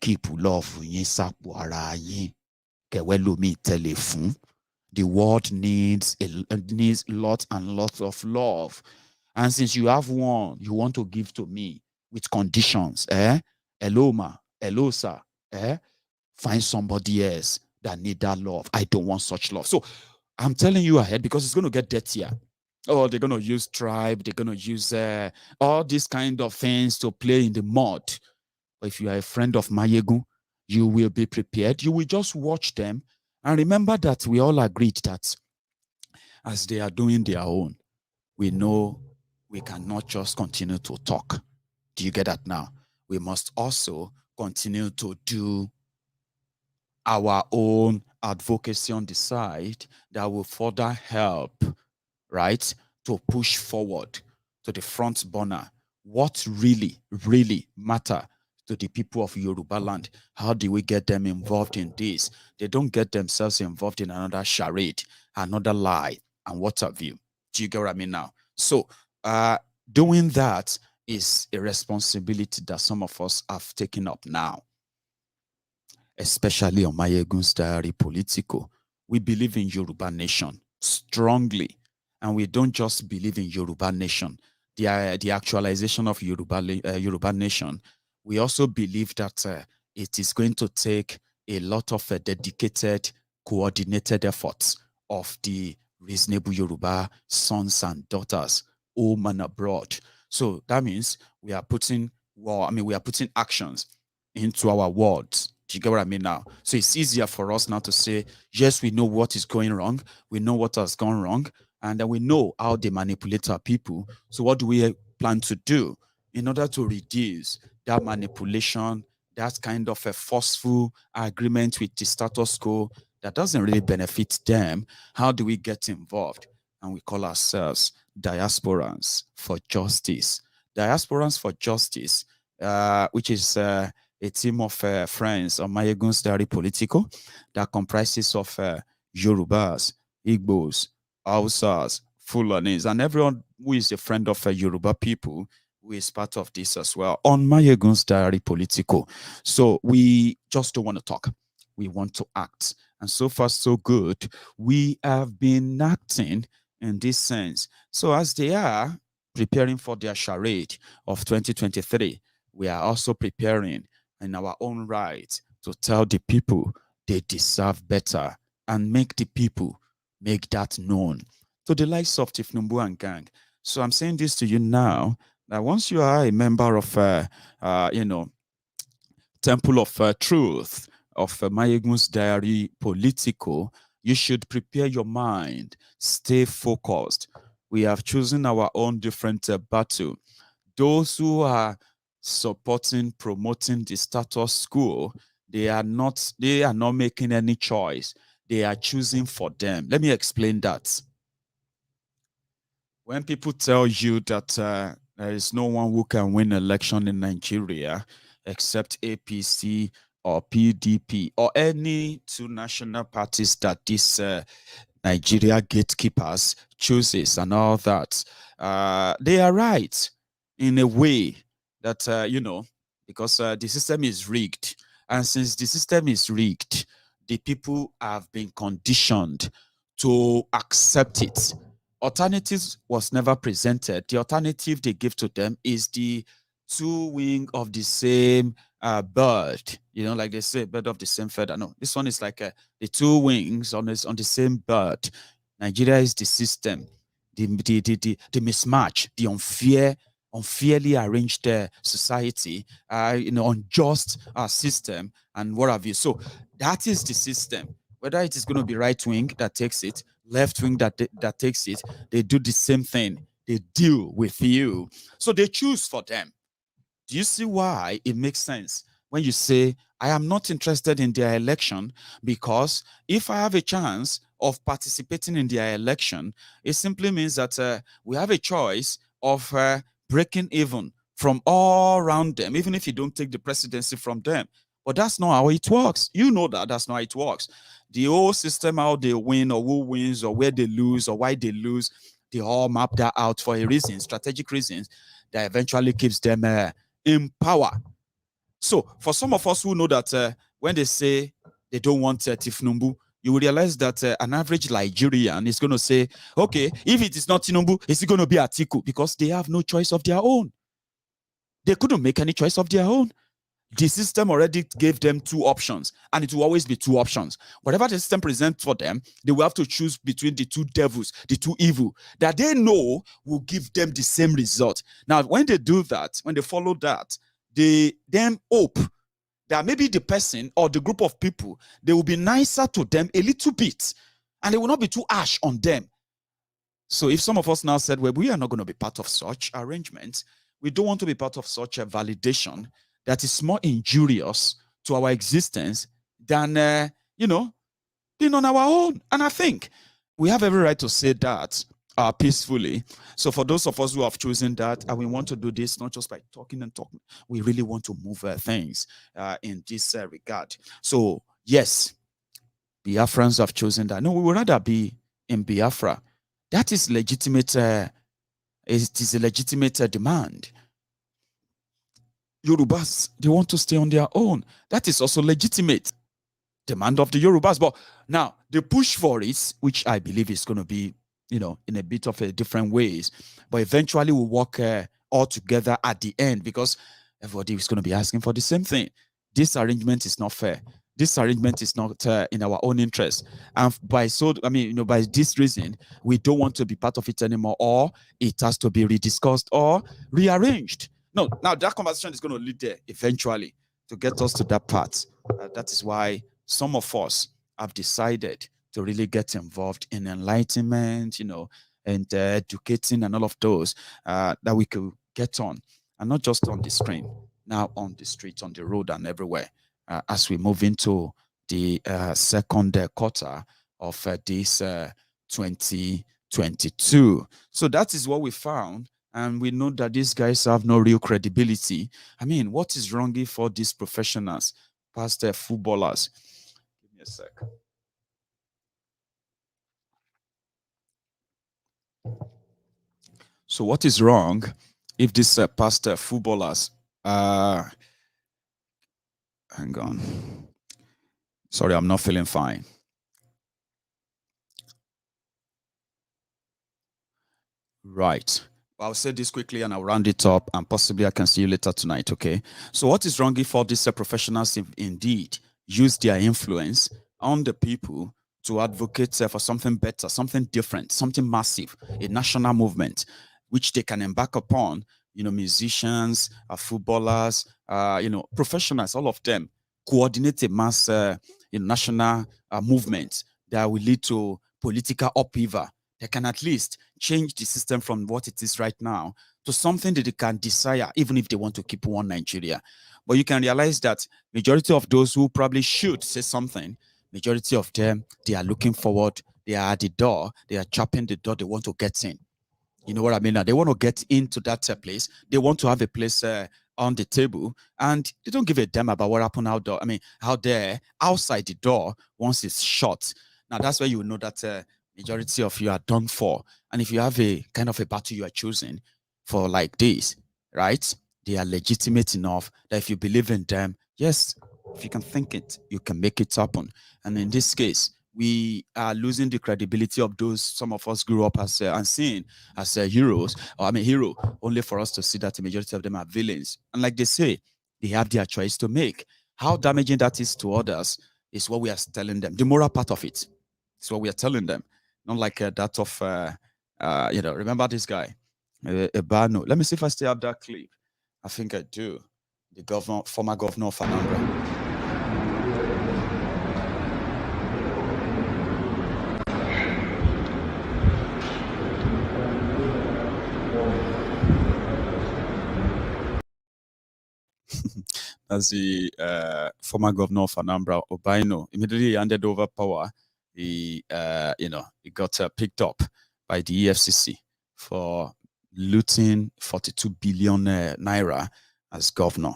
keep love telephone. The world needs lots and lots of love. And since you have one, you want to give to me with conditions. Hello, ma. Hello, sir. Find somebody else that need that love. I don't want such love. So I'm telling you ahead because it's going to get dirtier. Oh, they're going to use tribe. They're going to use all these kind of things to play in the mud. But if you are a friend of Maiyegun, you will be prepared. You will just watch them. And remember that we all agreed that as they are doing their own, we know we cannot just continue to talk. Do you get that now? We must also continue to do our own advocacy on the side that will further help, right, to push forward to the front burner what really matter to the people of Yoruba land. How do we get them involved in this? They don't get themselves involved in another charade, another lie, and what have you. Do you get what I mean now? So doing that is a responsibility that some of us have taken up now, especially on Maiyegun's diary Politico. We believe in Yoruba Nation strongly, and we don't just believe in Yoruba Nation, the actualization of Yoruba Nation. We also believe that it is going to take a lot of dedicated, coordinated efforts of the reasonable Yoruba sons and daughters, home and abroad. So that means we are putting, we are putting actions into our words. Do you get what I mean now? So it's easier for us now to say, yes, we know what is going wrong. We know what has gone wrong. And then we know how they manipulate our people. So what do we plan to do in order to reduce that manipulation, that kind of a forceful agreement with the status quo that doesn't really benefit them? How do we get involved? And we call ourselves Diasporans for Justice. Diasporans for Justice, which is a team of friends on Maiyegun's diary Politico that comprises of Yorubas, Igbos, Hausas, Fulanis, and everyone who is a friend of Yoruba people who is part of this as well on Maiyegun's diary Politico. So we just don't want to talk. We want to act. And so far, so good. We have been acting in this sense. So as they are preparing for their charade of 2023, we are also preparing in our own right to tell the people they deserve better and make the people make that known to the likes of Tinubu and gang. So I'm saying this to you now, that once you are a member of, Temple of Truth, of Maiyegun's diary Politico, you should prepare your mind, stay focused. We have chosen our own different battle. Those who are supporting, promoting the status quo, they are not making any choice. They are choosing for them. Let me explain that. When people tell you that there is no one who can win an election in Nigeria except APC or PDP or any two national parties that this Nigeria gatekeepers chooses and all that, they are right in a way that, because the system is rigged. And since the system is rigged, the people have been conditioned to accept it. Alternatives was never presented. The alternative they give to them is the two wings of the same bird. Like they say, bird of the same feather. No, this one is like the two wings on the same bird. Nigeria is the system, the mismatch, the unfairly arranged society, unjust system, and what have you. So that is the system. Whether it is going to be right wing that takes it, left wing that takes it, they do the same thing. They deal with you. So they choose for them. Do you see why it makes sense when you say, I am not interested in their election, because if I have a chance of participating in their election, it simply means that we have a choice of breaking even from all around them, even if you don't take the presidency from them. But that's not how it works. You know that's not how it works. The whole system, how they win or who wins or where they lose or why they lose, they all map that out for a reason, strategic reasons that eventually keeps them in power. So for some of us who know that when they say they don't want Tinubu, you will realize that an average Nigerian is going to say, okay, if it is not Tinubu, it's going to be Atiku, because they have no choice of their own. They couldn't make any choice of their own. The system already gave them two options, and it will always be two options. Whatever the system presents for them, they will have to choose between the two devils, the two evil, that they know will give them the same result. Now, when they do that, when they follow that, they then hope that maybe the person or the group of people, they will be nicer to them a little bit, and they will not be too harsh on them. So if some of us now said, well, we are not going to be part of such arrangements, we don't want to be part of such a validation that is more injurious to our existence than, being on our own. And I think we have every right to say that peacefully. So for those of us who have chosen that, and we want to do this not just by talking and talking, we really want to move things in this regard. So yes, Biafrans have chosen that. No, we would rather be in Biafra. That is legitimate It is a legitimate demand. Yorubas, they want to stay on their own. That is also legitimate demand of the Yorubas. But now the push for it, which I believe is going to be, in a bit of a different ways, but eventually we'll work all together at the end, because everybody is going to be asking for the same thing. This arrangement is not fair. This arrangement is not in our own interest. And by this reason, we don't want to be part of it anymore, or it has to be rediscussed or rearranged. No, now that conversation is going to lead there eventually to get us to that part. That is why some of us have decided to really get involved in enlightenment, and educating and all of those that we could get on, and not just on the screen, now on the street, on the road, and everywhere, as we move into the second quarter of this 2022. So that is what we found, and we know that these guys have no real credibility. I mean, what is wrong for these professionals, past footballers? Give me a sec. So what is wrong if these past footballers, hang on, sorry, I'm not feeling fine. Right. I'll say this quickly and I'll round it up, and possibly I can see you later tonight, okay? So what is wrong if all these professionals indeed use their influence on the people to advocate for something better, something different, something massive, a national movement, which they can embark upon, musicians, footballers, professionals, all of them, coordinate a mass national movement that will lead to political upheaval. They can at least change the system from what it is right now to something that they can desire, even if they want to keep one Nigeria. But you can realize that majority of those who probably should say something, majority of them, they are looking forward, they are at the door, they are chopping the door, they want to get in. You know what I mean? Now, they want to get into that place. They want to have a place on the table, and they don't give a damn about what happened out there, outside the door, once it's shut. Now, that's where you know that majority of you are done for. And if you have a kind of a battle you are choosing for like this, right? They are legitimate enough that if you believe in them, yes, if you can think it, you can make it happen. And in this case, we are losing the credibility of those some of us grew up as and seen as heroes, hero, only for us to see that the majority of them are villains. And like they say, they have their choice to make. How damaging that is to others is what we are telling them. The moral part of it is what we are telling them. Not like that of, remember this guy, Ebano. Let me see if I still have that clip. I think I do. The former governor of Anambra. As the former governor of Anambra, Obaino, immediately handed over power, he got picked up by the EFCC for looting 42 billion naira as governor.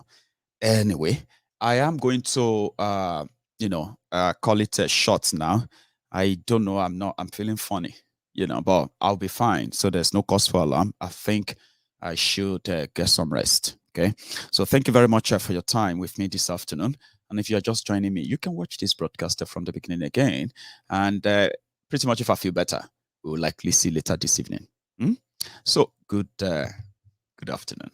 Anyway, I am going to, call it a shot now. I don't know. I'm feeling funny, but I'll be fine. So there's no cause for alarm. I think I should get some rest. Okay, so thank you very much for your time with me this afternoon. And if you're just joining me, you can watch this broadcast from the beginning again. And pretty much if I feel better, we'll likely see later this evening. So good afternoon.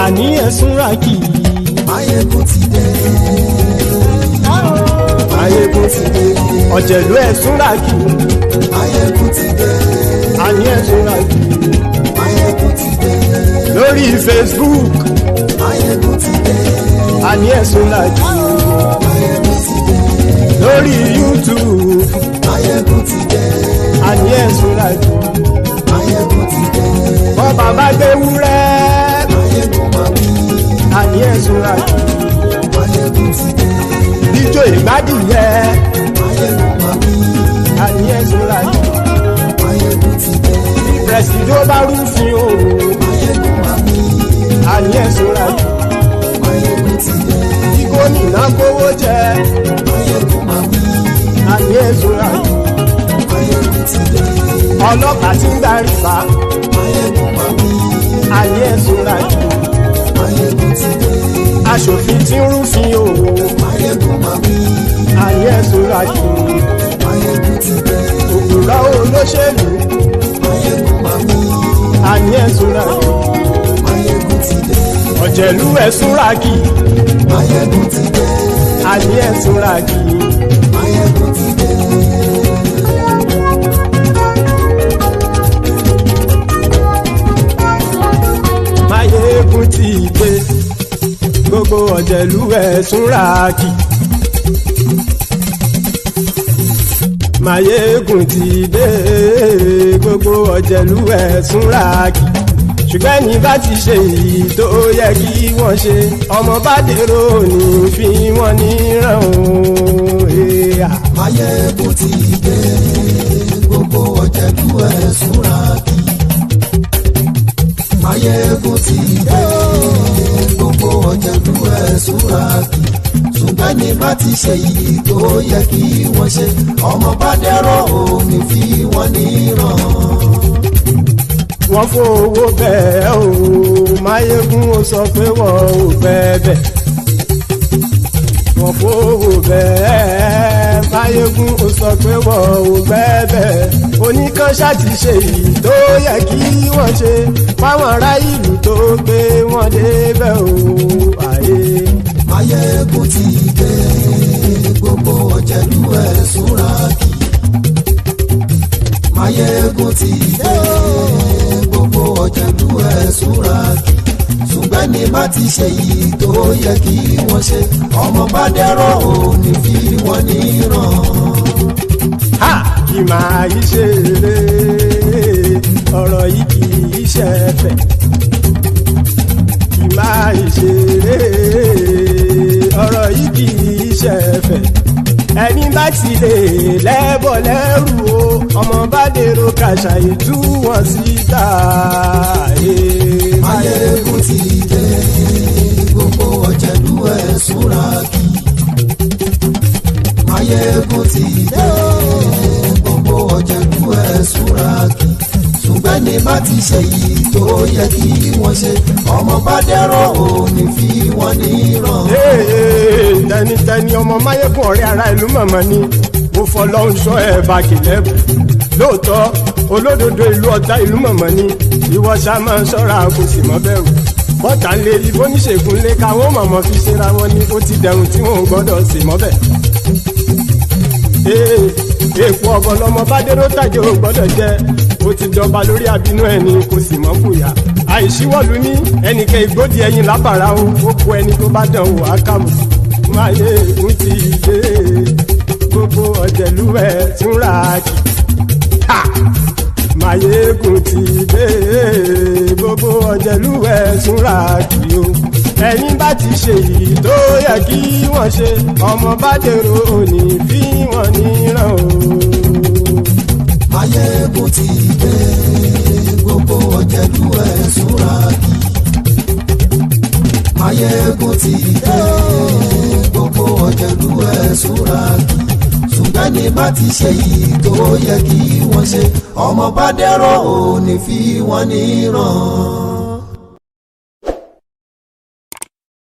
Àní ẹ̀sùnra kì í. Maiyegun ti dé. Maiyegun ti dé. Ọ̀jẹ̀lú ẹ̀sùnra kì í. Maiyegun ti dé. Àní ẹ̀sùnra kì í. Maiyegun ti dé. Lórí Facebook. Maiyegun ti dé. Àní ẹ̀sùnra kì í. Maiyegun ti dé. Lórí YouTube. Maiyegun ti dé. Àní ẹ̀sùnra kì í. Maiyegun ti dé. Bọ́ bàbá gbé wúrẹ́. Maiyegun máa wí. Àní ẹ̀sùnra kì í. Maiyegun ti dé. Ijó ìgbádìí yẹ. Maiyegun máa wí. àníyàn sọ́ra jù. Maiyegun ti dé. Presido bá rúfin o. Maiyegun máa wí. Àníyàn sọ́ra jù. Maiyegun ti dé. Tí gómìnà kówó jẹ. Maiyegun máa wí. Àníyàn sọ́ra jù. Maiyegun ti dé. Ọlọ́pàá tí ń darí bá. Maiyegun máa wí. Àníyàn sọ́ra jù. Maiyegun ti dé. Aṣòfin tí ń rúfin o. Maiyegun máa wí. Àníyàn sọ́ra jù. Maiyegun ti dé. Òkúrọ̀ olóṣèlú. Maiyegun máa wí. Àníyàn sọ́ra jù. Maiyegun ti dé. Ọ̀jẹ̀lú ẹ̀sùn ràgì. Maiyegun ti dé. Àníyàn sọ́ra jù. Maiyegun ti dé. Maiyegun ti dé. Gbogbo ọ̀jẹ̀lú ẹ̀sùn ràgì. Maiyegun ti dé. Gbogbo ọ̀jẹ̀lú ẹ̀sùn ràgì. Ṣùgbọ́n ní bá ti ṣe èyí tó yẹ kí wọ́n ṣe, ọmọ bá dèrò ní fi wọ́n níran o. Maiyegun ti dé. Gbogbo ọ̀jẹ̀lú ẹ̀sùn ràgì. Maiyegun ti dé. Gbogbo ọ̀jẹ̀lú ẹ̀sùn ràgì. Ṣùgbọ́n ní bá ti ṣe èyí tó yẹ kí wọ́n ṣe, ọmọ bá dẹ̀rọ̀ òní fi wọ́n níran. Wọ́n fowó bẹ́ẹ̀ o, Maiyegun ó sọ pé wọ́n ò bẹ́ẹ̀. Wọ́n fowó bẹ́ẹ̀, Maiyegun ó sọ pé wọ́n ò bẹ́ẹ̀. Oníkan ṣáàtì ṣe èyí tó yẹ kí wọ́n ṣe fáwọn ará ìlú tó gbé wọn débẹ̀ o. Maiyegun ti dé. Gbogbo ọ̀jẹ̀lú ẹ̀sùn ràgì. Maiyegun ti dé. Gbogbo ọ̀jẹ̀lú ẹ̀sùn ràgì. Ṣùgbọ́n ní bá ti ṣe yìí tó yẹ kí wọ́n ṣe, ọmọ bá dẹ̀rọ̀ òní fi wọ́n níran. Ha! Kì máa yí ṣe eré, ọ̀rọ̀ yìí kì í ṣe ẹ̀fẹ̀. Kì máa yí ṣe eré, ọ̀rọ̀ yìí kì í ṣe ẹ̀fẹ̀. Ẹni bá ti lè lẹ́bọ̀ lẹ́rù o, ọmọ bá dèrò kàṣà ìtú wọn síta. Maiyegun ti dé. Gbogbo ọ̀jẹ̀lú ẹ̀sùn ràgì. Maiyegun ti dé. Gbogbo ọ̀jẹ̀lú ẹ̀sùn ràgì. Ṣùgbọ́n ní bá ti ṣe yìí tó yẹ kí wọ́n ṣe, ọmọ bá dẹ̀rọ̀ òní fi wọ́n níran. Tẹnitẹni ọmọ Maiyegun ọ̀rẹ́ ara ìlú mọ̀mọ́ ni mo fọlọ́hún sọ ẹ̀ bá kìlẹ́bù. Lóòótọ́ olódodo ìlú ọ̀tá ìlú mọ̀mọ́ ni ìwọ ṣá máa ń ṣọ́ra kò sì mọ́ bẹ̀rù. Bọ́tà ń lé ibo níṣègùn lé káwọn mọ̀mọ́ fi ṣera wọn ni ó ti dẹrùn tí wọn ò gbọ́dọ̀ sì mọ́ bẹ̀. Èèpo ọ̀bọ lọmọ bá dérò tàjẹ́ ò gbọ́dọ̀ jẹ́, ó ti dọba lórí abínú ẹni kò sì mọ́ fòyà. Àìsíwọ́lu ní ẹnìkẹ́ ìgbódì ẹyin lábàrá o, ó kó ẹni tó bá dán o ákàmù. Maiyegun ti dé. Gbogbo ọ̀jẹ̀lú ẹ̀sùn ràgì. Maiyegun ti dé. Gbogbo ọ̀jẹ̀lú ẹ̀sùn ràgì o. Ẹ̀yin bá ti ṣe èyí tó yẹ kí wọ́n ṣe, ọmọ bá dèrò òní fi wọ́n níran o. Maiyegun ti dé. Gbogbo ọ̀jẹ̀lú ẹ̀sùn ràgì. Maiyegun ti dé. Gbogbo ọ̀jẹ̀lú ẹ̀sùn ràgì. Ṣùgbọ́n ní bá ti ṣe yìí tó yẹ kí wọ́n ṣe, ọmọ bá dẹ̀rọ̀ òní fi wọ́n níran.